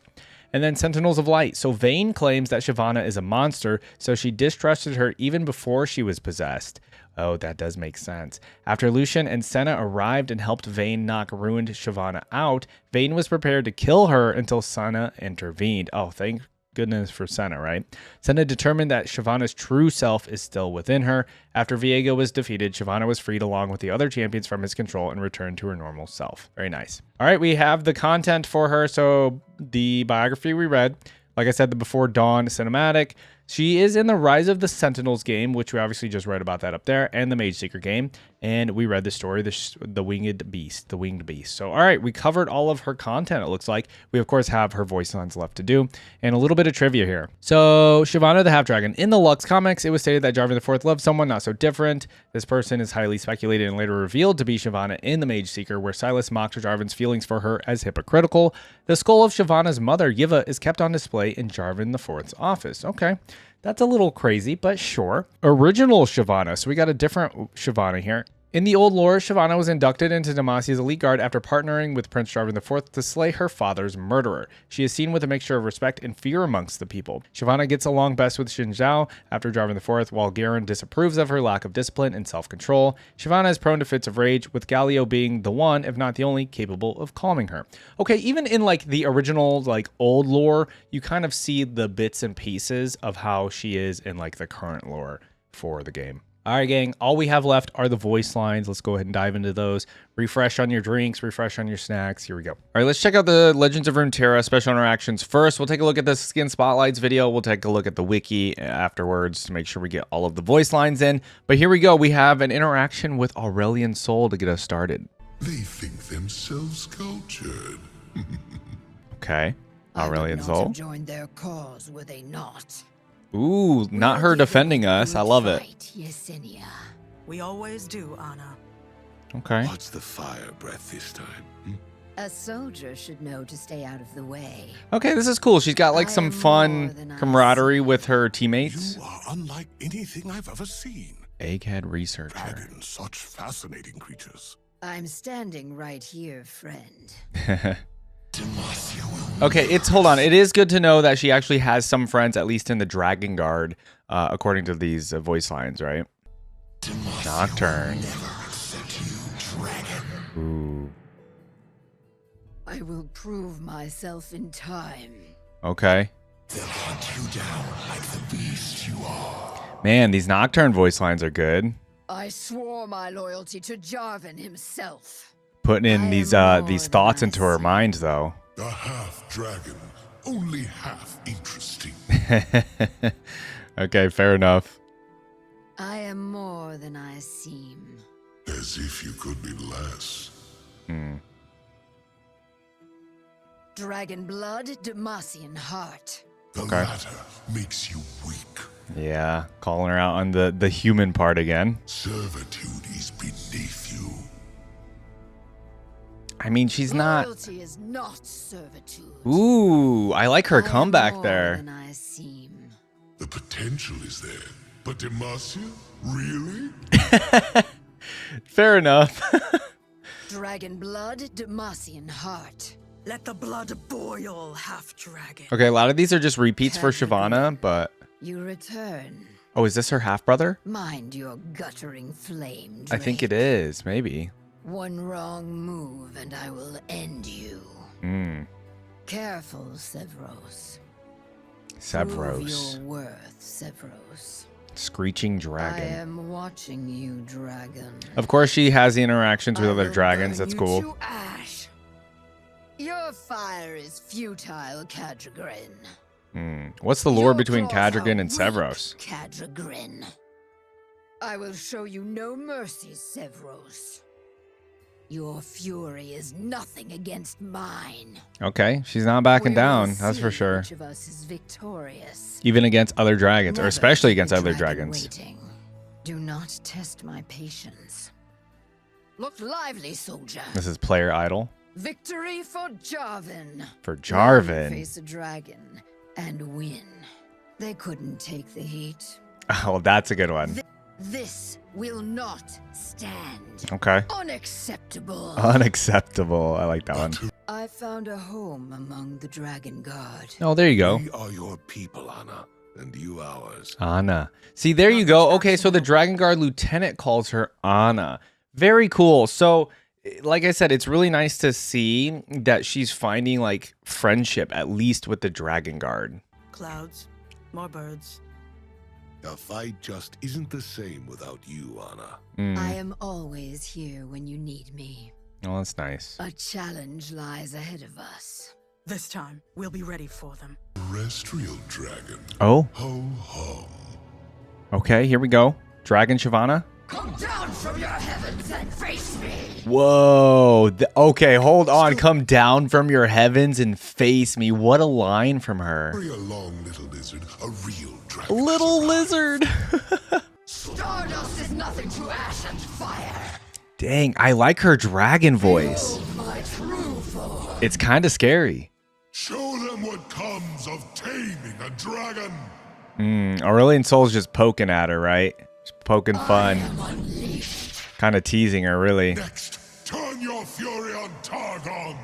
And then Sentinels of Light. So Vayne claims that Shyvana is a monster, so she distrusted her even before she was possessed. Oh, that does make sense. After Lucian and Senna arrived and helped Vayne knock ruined Shyvana out, Vayne was prepared to kill her until Senna intervened. Oh, thank goodness for Senna, right? Senna determined that Shyvana's true self is still within her. After Viego was defeated, Shyvana was freed along with the other champions from his control and returned to her normal self. Very nice. All right, we have the content for her. So the biography we read, like I said, the Before Dawn cinematic. She is in the Rise of the Sentinels game, which we obviously just read about that up there, and the Mage Seeker game. And we read the story, the Winged Beast. So, all right, we covered all of her content, it looks like. We, of course, have her voice lines left to do, and a little bit of trivia here. So, Shyvana the Half-Dragon. In the Lux comics, it was stated that Jarvan IV loved someone not so different. This person is highly speculated and later revealed to be Shyvana in the Mage Seeker, where Silas mocked Jarvan's feelings for her as hypocritical. The skull of Shyvana's mother, Yiva, is kept on display in Jarvan IV's office. Okay. That's a little crazy, but sure. Original Shyvana. So we got a different Shyvana here. In the old lore, Shyvana was inducted into Demacia's elite guard after partnering with Prince Jarvan IV to slay her father's murderer. She is seen with a mixture of respect and fear amongst the people. Shyvana gets along best with Xin Zhao after Jarvan IV, while Garen disapproves of her lack of discipline and self-control. Shyvana is prone to fits of rage, with Galio being the one, if not the only, capable of calming her. Okay, even in like the original like old lore, you kind of see the bits and pieces of how she is in like the current lore for the game. All right, gang, all we have left are the voice lines. Let's go ahead and dive into those. Refresh on your drinks, refresh on your snacks. Here we go. All right, let's check out the Legends of Runeterra special interactions first. We'll take a look at the Skin Spotlights video. We'll take a look at the wiki afterwards to make sure we get all of the voice lines in. But here we go. We have an interaction with Aurelian Sol to get us started. They think themselves cultured. Okay, Aurelian Sol. Joined their cause, were they not? Ooh, not her defending us. I love it. Yesenia. We always do, Anna. Okay. What's the fire breath this time? A soldier should know to stay out of the way. Okay, this is cool. She's got like some fun camaraderie with her teammates. You are unlike anything I've ever seen. Egghead researcher. Dragons, such fascinating creatures. I'm standing right here, friend. Okay, hold on. It is good to know that she actually has some friends, at least in the Dragon Guard, according to these voice lines, right? Nocturne. Ooh. I will prove myself in time. Okay. They'll hunt you down like the beast you are. Man, these Nocturne voice lines are good. I swore my loyalty to Jarvan himself. Putting in these thoughts into her mind, though. A half-dragon, only half interesting. Okay, fair enough. I am more than I seem. As if you could be less. Dragon blood, Demacian heart. The latter makes you weak. Yeah, calling her out on the human part again. Servitude is beneath you. I mean, she's not. Loyalty is not servitude. Ooh, I like her comeback more there. Than I seem. The potential is there, but Demacia, really? Fair enough. Dragon blood, Demacian heart. Let the blood boil, half-dragon. Okay, a lot of these are just repeats for Shyvana, but... You return. Oh, is this her half-brother? Mind your guttering flame, I think it Drake. is, maybe. One wrong move and I will end you. Careful, Sevros. Prove your worth, Sevros. Screeching I dragon. am watching you, dragon. Of course, she has the interactions with I other will dragons. burn That's you cool. to ash. Your Your fire is futile, Cadrigrin. What's the lore Your between claws Cadrigan are and weak, Sevros? Cadrigrin. I will show you no mercy, Sevros. Your fury is nothing against mine. Okay, she's not backing We will down, that's for see sure. which of us is victorious. Even against other dragons, or Never especially keep against a other dragon dragons. waiting. Do not test my patience. Look lively, soldier. This is player idol. Victory for Jarvan. For Now you Jarvan. face a dragon and win. They couldn't take the heat. Oh, that's a good one. This will not stand. Okay. Unacceptable. Unacceptable. I like that one. I found a home among the Dragon Guard. Oh, there you go. We are your people, Anna, and you ours. Anna. See, there you go. Okay, so the Dragon Guard lieutenant calls her Anna. Very cool. So, like I said, it's really nice to see that she's finding like friendship, at least with the Dragon Guard. Clouds, more birds. The fight just isn't the same without you, Anna. I am always here when you need me. Oh, that's nice. A challenge lies ahead of us. This time, we'll be ready for them. Terrestrial dragon. Oh, Ho ho. okay, here we go. Dragon Shyvana. Come down from your heavens and face me! Whoa. Okay, hold on. Come down from your heavens and face me. What a line from her. Hurry along, little lizard. A real dragon. Little lizard. Stardust is nothing to ash and fire. Dang, I like her dragon voice. My true foe. It's kind of scary. Show them what comes of taming a dragon. Aurelian Soul's just poking at her, right? Just poking fun. Unleashed. Kind of teasing her, really. Next, turn your fury on Targon.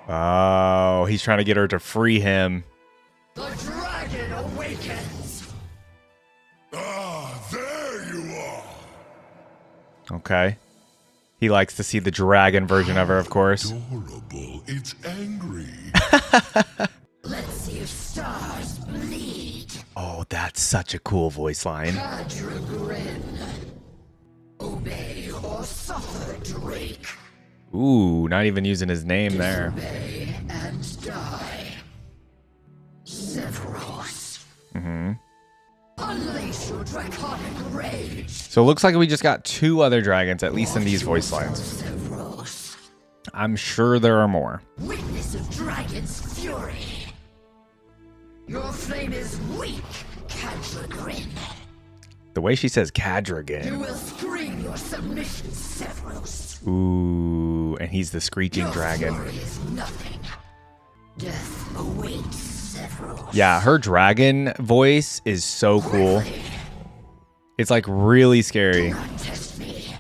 Oh, he's trying to get her to free him. The dragon awakens. Ah, there you are. Okay. He likes to see the dragon version of her, of course. Adorable. It's angry. Let's see if stars bleed. Oh, that's such a cool voice line. Cadrigrin. Obey or suffer, Drake. Ooh, not even using his name there. Obey and die. Sevros. Unleash your draconic rage. So it looks like we just got 2 other dragons, at least in these voice lines. Sevros. I'm sure there are more. Witness of dragon's fury. Your flame is weak, Cadrigrin. The way she says You Cadrigan. will scream your submission, Sevros. Ooh, and he's the screeching Your dragon. fury is nothing. Death awaits, Sevros. Yeah, her dragon voice is so cool. It's like really scary. Not test me.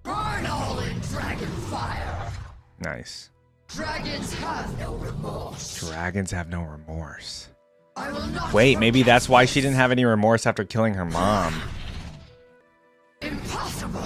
Burn all in dragon fire. Nice. Dragons have no remorse. Dragons have no remorse. I will not. Wait, maybe forget. that's why she didn't have any remorse after killing her mom. Impossible.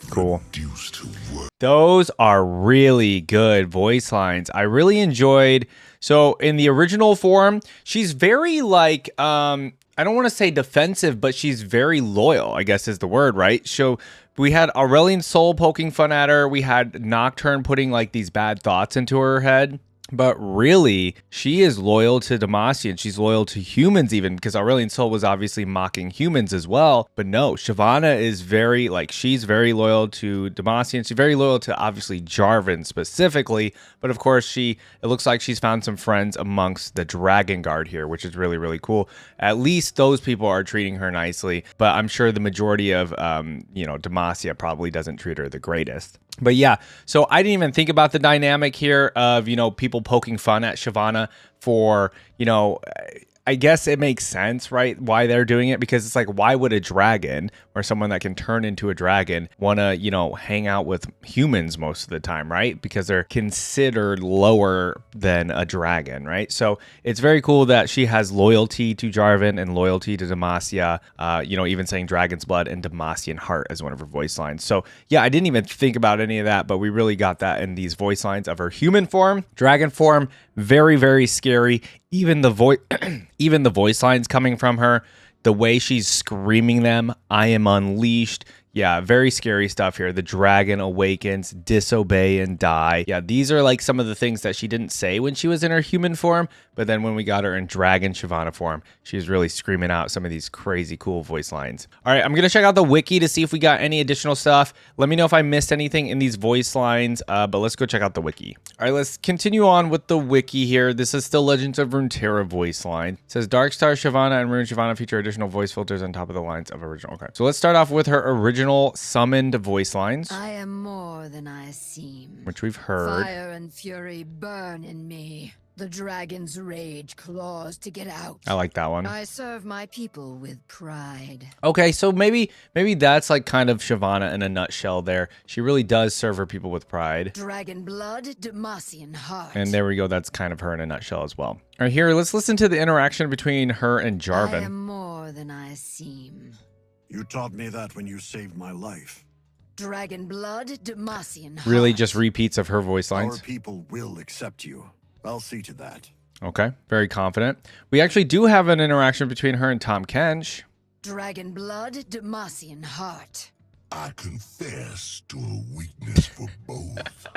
Cool. Reduced to work. Those are really good voice lines. I really enjoyed. So in the original form, she's very like, I don't want to say defensive, but she's very loyal, I guess is the word, right? So we had Aurelian Soul poking fun at her. We had Nocturne putting like these bad thoughts into her head. But really, she is loyal to Demacian. She's loyal to humans even, because Aurelian Soul was obviously mocking humans as well. But no, Shyvana is very, like, she's very loyal to Demacian. She's very loyal to, obviously, Jarvan specifically. But of course, it looks like she's found some friends amongst the Dragon Guard here, which is really, really cool. At least those people are treating her nicely. But I'm sure the majority of, Demacia probably doesn't treat her the greatest. But yeah, so I didn't even think about the dynamic here of, people poking fun at Shyvana for, I guess it makes sense, right? Why they're doing it, because it's like, why would a dragon or someone that can turn into a dragon want to, hang out with humans most of the time, right? Because they're considered lower than a dragon, right? So it's very cool that she has loyalty to Jarvan and loyalty to Demacia, even saying Dragon's Blood and Demacian Heart as one of her voice lines. So yeah, I didn't even think about any of that, but we really got that in these voice lines of her human form. Dragon form, very, very scary. Even the voice lines coming from her, the way she's screaming them, I am unleashed, Yeah, very scary stuff here. The dragon awakens, disobey, and die. Yeah, these are like some of the things that she didn't say when she was in her human form, but then when we got her in dragon Shyvana form, she was really screaming out some of these crazy cool voice lines. All right, I'm going to check out the wiki to see if we got any additional stuff. Let me know if I missed anything in these voice lines, but let's go check out the wiki. All right, let's continue on with the wiki here. This is still Legends of Runeterra voice line. It says Darkstar Shyvana and Rune Shyvana feature additional voice filters on top of the lines of original. Okay, so let's start off with her original summoned voice lines, I am more than I seem. which we've heard. Fire and fury burn in me. The dragon's rage claws to get out. I like that one. I serve my people with pride. Okay, so maybe that's like kind of Shyvana in a nutshell there. She really does serve her people with pride. Dragon blood, Demacian heart. And there we go. That's kind of her in a nutshell as well. All right, here, let's listen to the interaction between her and I Jarvan. am more than I seem. You taught me that when you saved my life. Dragon blood, Demacian heart. Really just repeats of her voice Our lines. people will accept you. I'll see to that. Okay, very confident. We actually do have an interaction between her and Tom Kench. Dragon blood, Demacian heart. I confess to a weakness for both.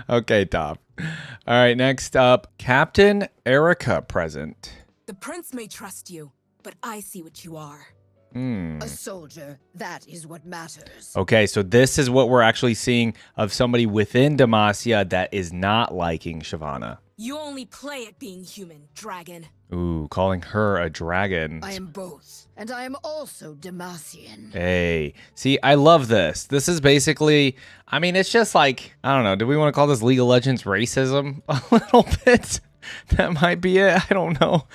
Okay, Top. All right, next up, Captain Erica present. The prince may trust you, but I see what you are. A soldier, that is what matters. Okay, so this is what we're actually seeing of somebody within Demacia that is not liking Shyvana. You only play at being human, dragon. Ooh, calling her a dragon. I am both, and I am also Demacian. Hey, see, I love this. This is basically, I mean, it's just like, I don't know, do we want to call this League of Legends racism a little bit? That might be it. I don't know.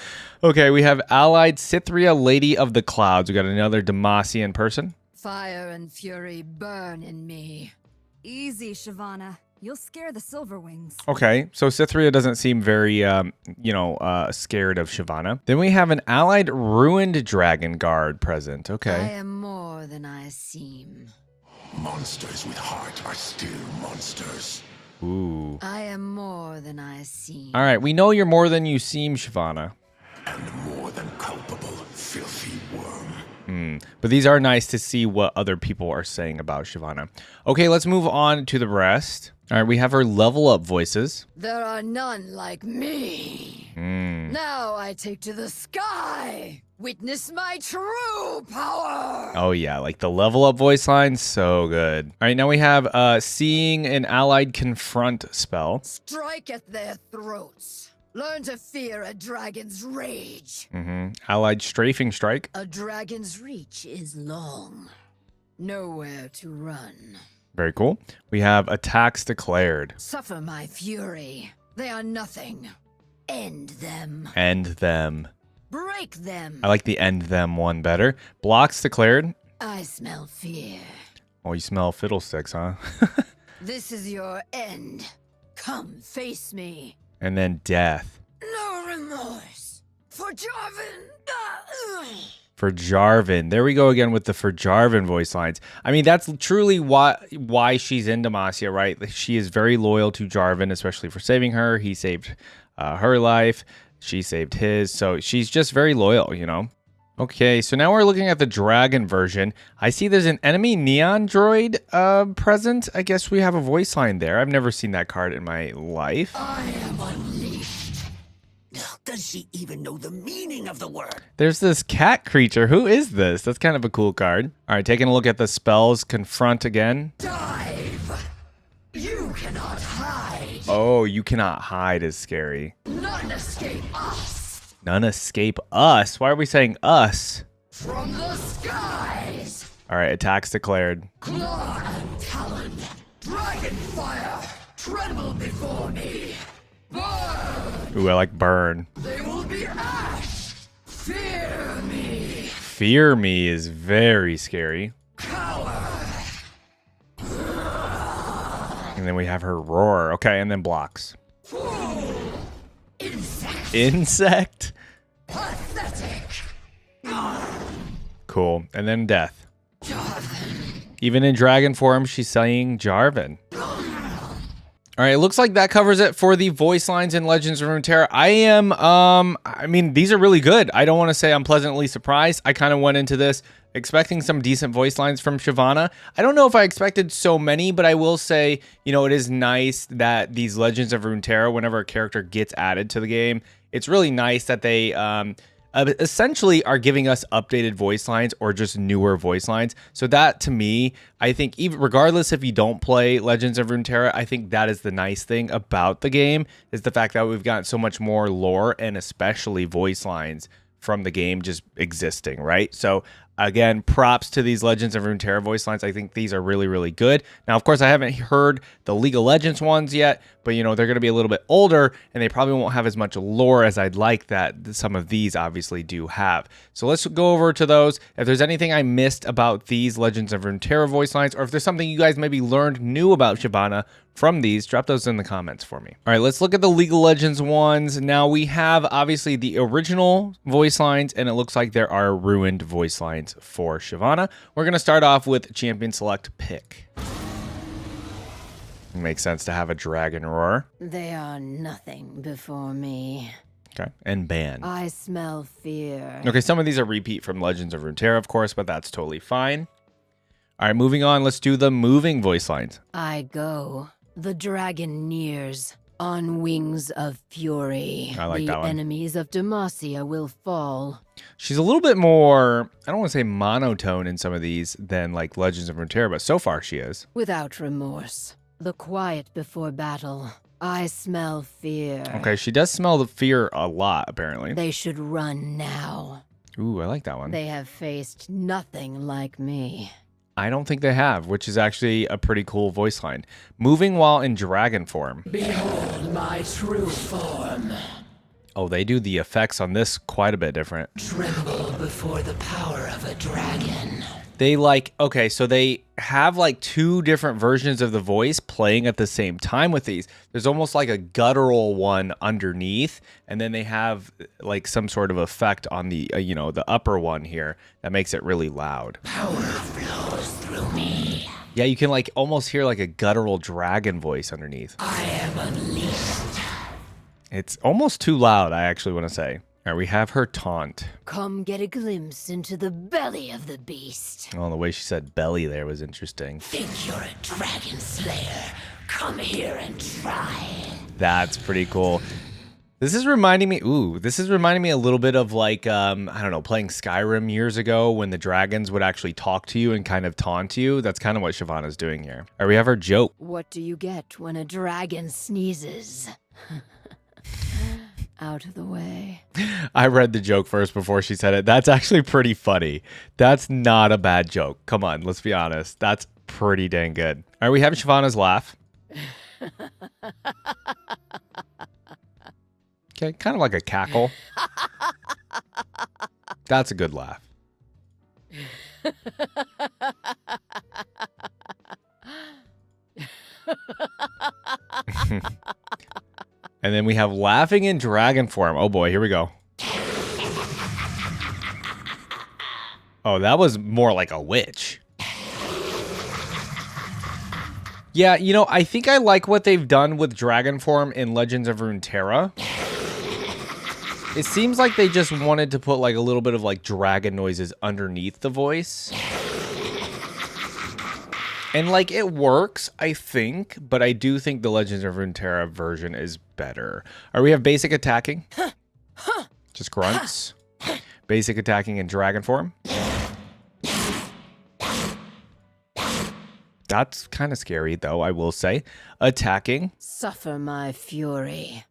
Okay, we have allied Cythria, Lady of the Clouds. We got another Demacian person. Fire and fury burn in me. Easy, Shyvana. You'll scare the Silverwings. Okay, so Cythria doesn't seem very, scared of Shyvana. Then we have an allied ruined dragon guard present. I Okay. am more than I seem. Monsters with heart are still monsters. Ooh. I am more than I seem. All right, we know you're more than you seem, Shyvana. And more than culpable, filthy worm. But these are nice to see what other people are saying about Shyvana. Okay, let's move on to the rest. All right, we have her level up voices. There are none like me. Now I take to the sky. Witness my true power. Oh yeah, like the level up voice line, so good. All right, now we have seeing an allied confront spell. Strike at their throats. Learn to fear a dragon's rage. Allied strafing strike. A dragon's reach is long. Nowhere to run. Very cool. We have attacks declared. Suffer my fury. They are nothing. End them. End them. Break them. I like the end them one better. Blocks declared. I smell fear. Oh, you smell fiddlesticks, huh? This is your end. Come face me. And then death. No remorse. For Jarvan. For Jarvan. There we go again with the for Jarvan voice lines. I mean, that's truly why she's in Demacia, right? She is very loyal to Jarvan, especially for saving her. He saved her life. She saved his. So she's just very loyal, you know? Okay, so now we're looking at the dragon version. I see there's an enemy neon droid present. I guess we have a voice line there. I've never seen that card in my life. I am unleashed. Does she even know the meaning of the word? There's this cat creature. Who is this? That's kind of a cool card. All right, taking a look at the spells. Confront again. Dive. You cannot hide. Oh, you cannot hide is scary. None escape us. None escape us. Why are we saying us? From the skies. All right, attacks declared. Claw and talon. Dragon fire. Tremble before me. Burn. Ooh, I like burn. They will be ash. Fear me. Fear me is very scary. Cower. And then we have her roar. Okay, and then blocks. Fool. Insect. Insect. Pathetic. Cool. And then death. Jarvan. Even in dragon form, she's saying Jarvan. All right, it looks like that covers it for the voice lines in Legends of Runeterra. I mean, these are really good. I don't want to say I'm pleasantly surprised. I kind of went into this expecting some decent voice lines from Shyvana. I don't know if I expected so many, but I will say, you know, it is nice that these Legends of Runeterra, whenever a character gets added to the game, it's really nice that they essentially are giving us updated voice lines or just newer voice lines. So that, to me, I think, even regardless if you don't play Legends of Runeterra, I think that is the nice thing about the game, is the fact that we've got so much more lore and especially voice lines from the game just existing, right? So again, props to these Legends of Runeterra voice lines. I think these are really, really good. Now, of course, I haven't heard the League of Legends ones yet, but, you know, they're going to be a little bit older, and they probably won't have as much lore as I'd like that some of these obviously do have. So let's go over to those. If there's anything I missed about these Legends of Runeterra voice lines, or if there's something you guys maybe learned new about Shyvana from these, drop those in the comments for me. All right, let's look at the League of Legends ones. Now, we have obviously the original voice lines, and it looks like there are ruined voice lines for Shyvana. We're going to start off with Champion Select Pick. It makes sense to have a dragon roar. They are nothing before me. Okay, and ban. I smell fear. Okay, some of these are repeat from Legends of Runeterra, of course, but that's totally fine. All right, moving on, let's do the moving voice lines. I go. The dragon nears. On wings of fury. I like that one. The enemies of Demacia will fall. She's a little bit more, I don't want to say monotone in some of these than like Legends of Runeterra, but so far she is. Without remorse. The quiet before battle. I smell fear. Okay, she does smell the fear a lot, apparently. They should run now. Ooh, I like that one. They have faced nothing like me. I don't think they have, which is actually a pretty cool voice line. Moving while in dragon form. Behold my true form. Oh, they do the effects on this quite a bit different. Tremble before the power of a dragon. They okay, so they have like two different versions of the voice playing at the same time with these. There's almost like a guttural one underneath, and then they have like some sort of effect on the, you know, the upper one here that makes it really loud. Power flows through me. Yeah, you can like almost hear like a guttural dragon voice underneath. I am unleashed. It's almost too loud, I actually want to say. All right, we have her taunt. Come get a glimpse into the belly of the beast. Oh, the way she said belly there was interesting. Think you're a dragon slayer? Come here and try. That's pretty cool. This is reminding me a little bit of like, I don't know, playing Skyrim years ago when the dragons would actually talk to you and kind of taunt you. That's kind of what Shyvana's doing here. All right, we have her joke. What do you get when a dragon sneezes? Out of the way. I read the joke first before she said it. That's actually pretty funny. That's not a bad joke. Come on, let's be honest. That's pretty dang good. All right, we have Shyvana's laugh. Okay, kind of like a cackle. That's a good laugh. And then we have laughing in dragon form. Oh boy, here we go. Oh, that was more like a witch. Yeah, you know, I think I like what they've done with dragon form in Legends of Runeterra. It seems like they just wanted to put like a little bit of like dragon noises underneath the voice. And like it works, I think, but I do think the Legends of Runeterra version is better. All right, we have basic attacking. Just grunts. Basic attacking in dragon form. That's kind of scary though, I will say. Attacking. Suffer my fury.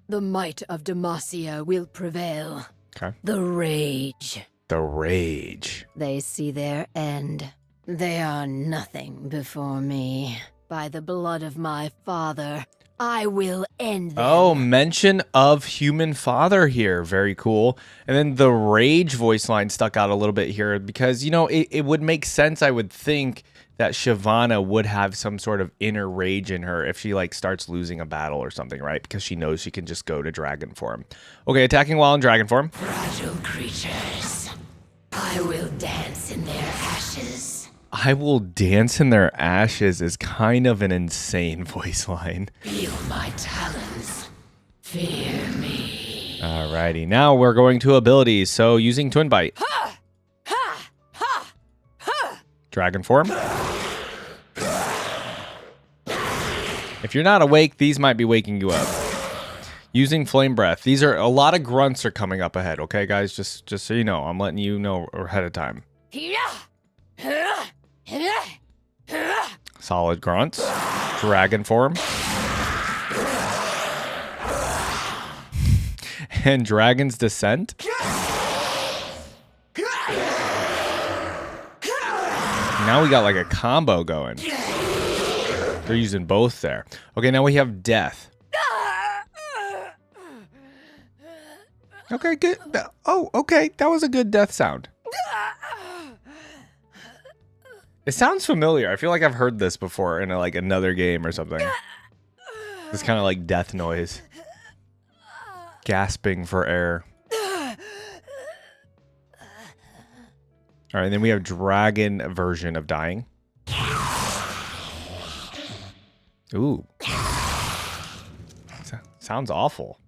The might of Demacia will prevail. Okay. The rage. The rage. They see their end. They are nothing before me. By the blood of my father, I will end them. Oh, mention of human father here. Very cool. And then the rage voice line stuck out a little bit here because, you know, it would make sense, I would think, that Shyvana would have some sort of inner rage in her if she like starts losing a battle or something, right? Because she knows she can just go to dragon form. Okay, attacking while in dragon form. Fragile creatures. I will dance in their ashes. I will dance in their ashes is kind of an insane voice line. Feel my talons. Fear me. Alrighty, now we're going to abilities. So using Twin Bite. Dragon form. If you're not awake, these might be waking you up. Using Flame Breath. These are a lot of grunts are coming up ahead, okay, guys? Just so you know, I'm letting you know ahead of time. Solid grunts. Dragon form. And Dragon's Descent. Now we got like a combo going. They're using both there. Okay, now we have Death. Okay, good. Oh, okay. That was a good death sound. It sounds familiar. I feel like I've heard this before in like another game or something. It's kind of like death noise. Gasping for air. All right, then we have dragon version of dying. Ooh. Sounds awful.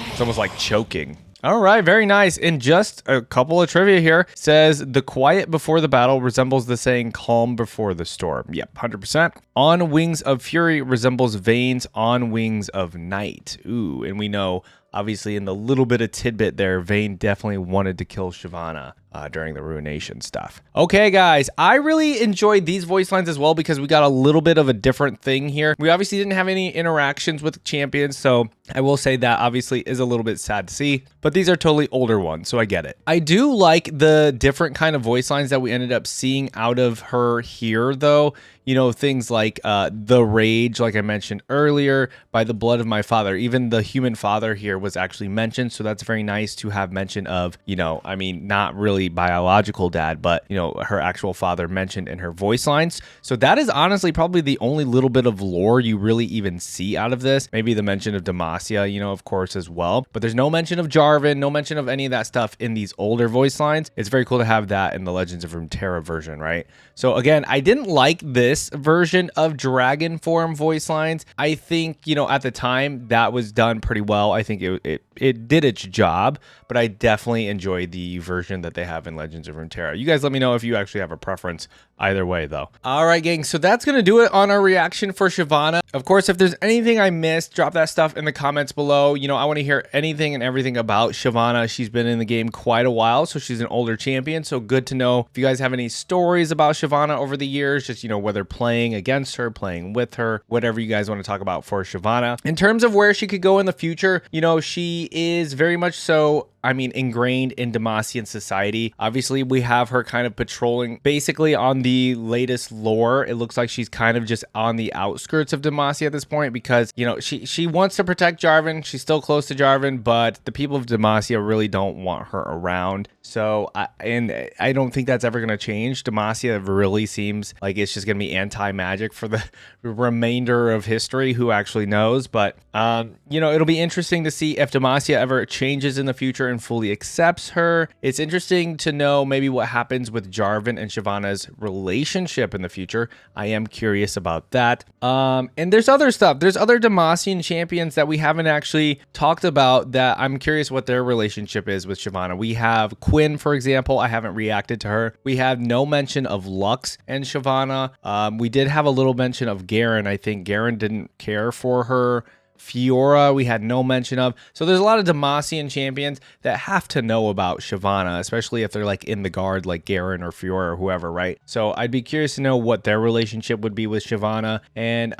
It's almost like choking. All right, very nice. And just a couple of trivia here. Says, the quiet before the battle resembles the saying calm before the storm. Yep, 100%. On wings of fury resembles veins on wings of night. Ooh, and we know, obviously, in the little bit of tidbit there, Vayne definitely wanted to kill Shyvana during the Ruination stuff. Okay, guys, I really enjoyed these voice lines as well because we got a little bit of a different thing here. We obviously didn't have any interactions with champions, so I will say that obviously is a little bit sad to see, but these are totally older ones, so I get it. I do like the different kind of voice lines that we ended up seeing out of her here, though. You know, things like the rage, like I mentioned earlier, by the blood of my father. Even the human father here was actually mentioned. So that's very nice to have mention of, you know, I mean, not really biological dad, but, you know, her actual father mentioned in her voice lines. So that is honestly probably the only little bit of lore you really even see out of this. Maybe the mention of Demacia, you know, of course, as well. But there's no mention of Jarvan, no mention of any of that stuff in these older voice lines. It's very cool to have that in the Legends of Runeterra version, right? So again, I didn't like this version of dragon form voice lines. I think, you know, at the time that was done pretty well. I think it did its job, but I definitely enjoyed the version that they have in Legends of Runeterra. You guys let me know if you actually have a preference either way, though. All right, gang, so that's going to do it on our reaction for Shyvana. Of course, if there's anything I missed, drop that stuff in the comments below. You know, I want to hear anything and everything about Shyvana. She's been in the game quite a while, so she's an older champion, so good to know. If you guys have any stories about Shyvana over the years, just, you know, whether playing against her, playing with her, whatever you guys want to talk about for Shyvana. In terms of where she could go in the future, you know, she is very much so, I mean, ingrained in Demacian society. Obviously, we have her kind of patrolling basically on the latest lore. It looks like she's kind of just on the outskirts of Demacia at this point because, you know, she wants to protect Jarvan. She's still close to Jarvan, but the people of Demacia really don't want her around. So, I don't think that's ever going to change. Demacia really seems like it's just going to be anti-magic for the remainder of history. Who actually knows? But, you know, it'll be interesting to see if Demacia ever changes in the future and fully accepts her. It's interesting to know maybe what happens with Jarvan and Shyvana's relationship in the future. I am curious about that. And there's other stuff. There's other Demacian champions that we haven't actually talked about that I'm curious what their relationship is with Shyvana. We have Quinn, for example. I haven't reacted to her. We have no mention of Lux and Shyvana. We did have a little mention of Garen. I think Garen didn't care for her. Fiora, we had no mention of. So there's a lot of Demacian champions that have to know about Shyvana, especially if they're like in the guard, like Garen or Fiora or whoever, right? So I'd be curious to know what their relationship would be with Shyvana. And,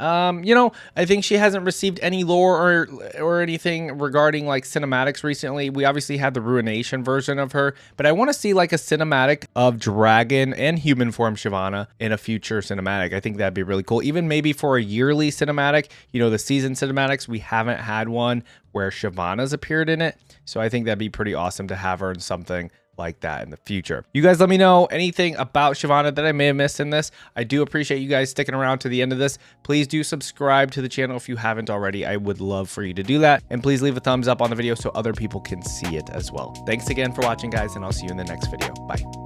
you know, I think she hasn't received any lore or anything regarding like cinematics recently. We obviously had the Ruination version of her, but I want to see like a cinematic of dragon and human form Shyvana in a future cinematic. I think that'd be really cool. Even maybe for a yearly cinematic, you know, the season cinematics, we haven't had one where Shyvana's appeared in it. So I think that'd be pretty awesome to have her in something like that in the future. You guys let me know anything about Shyvana that I may have missed in this. I do appreciate you guys sticking around to the end of this. Please do subscribe to the channel if you haven't already. I would love for you to do that. And please leave a thumbs up on the video so other people can see it as well. Thanks again for watching, guys, and I'll see you in the next video. Bye.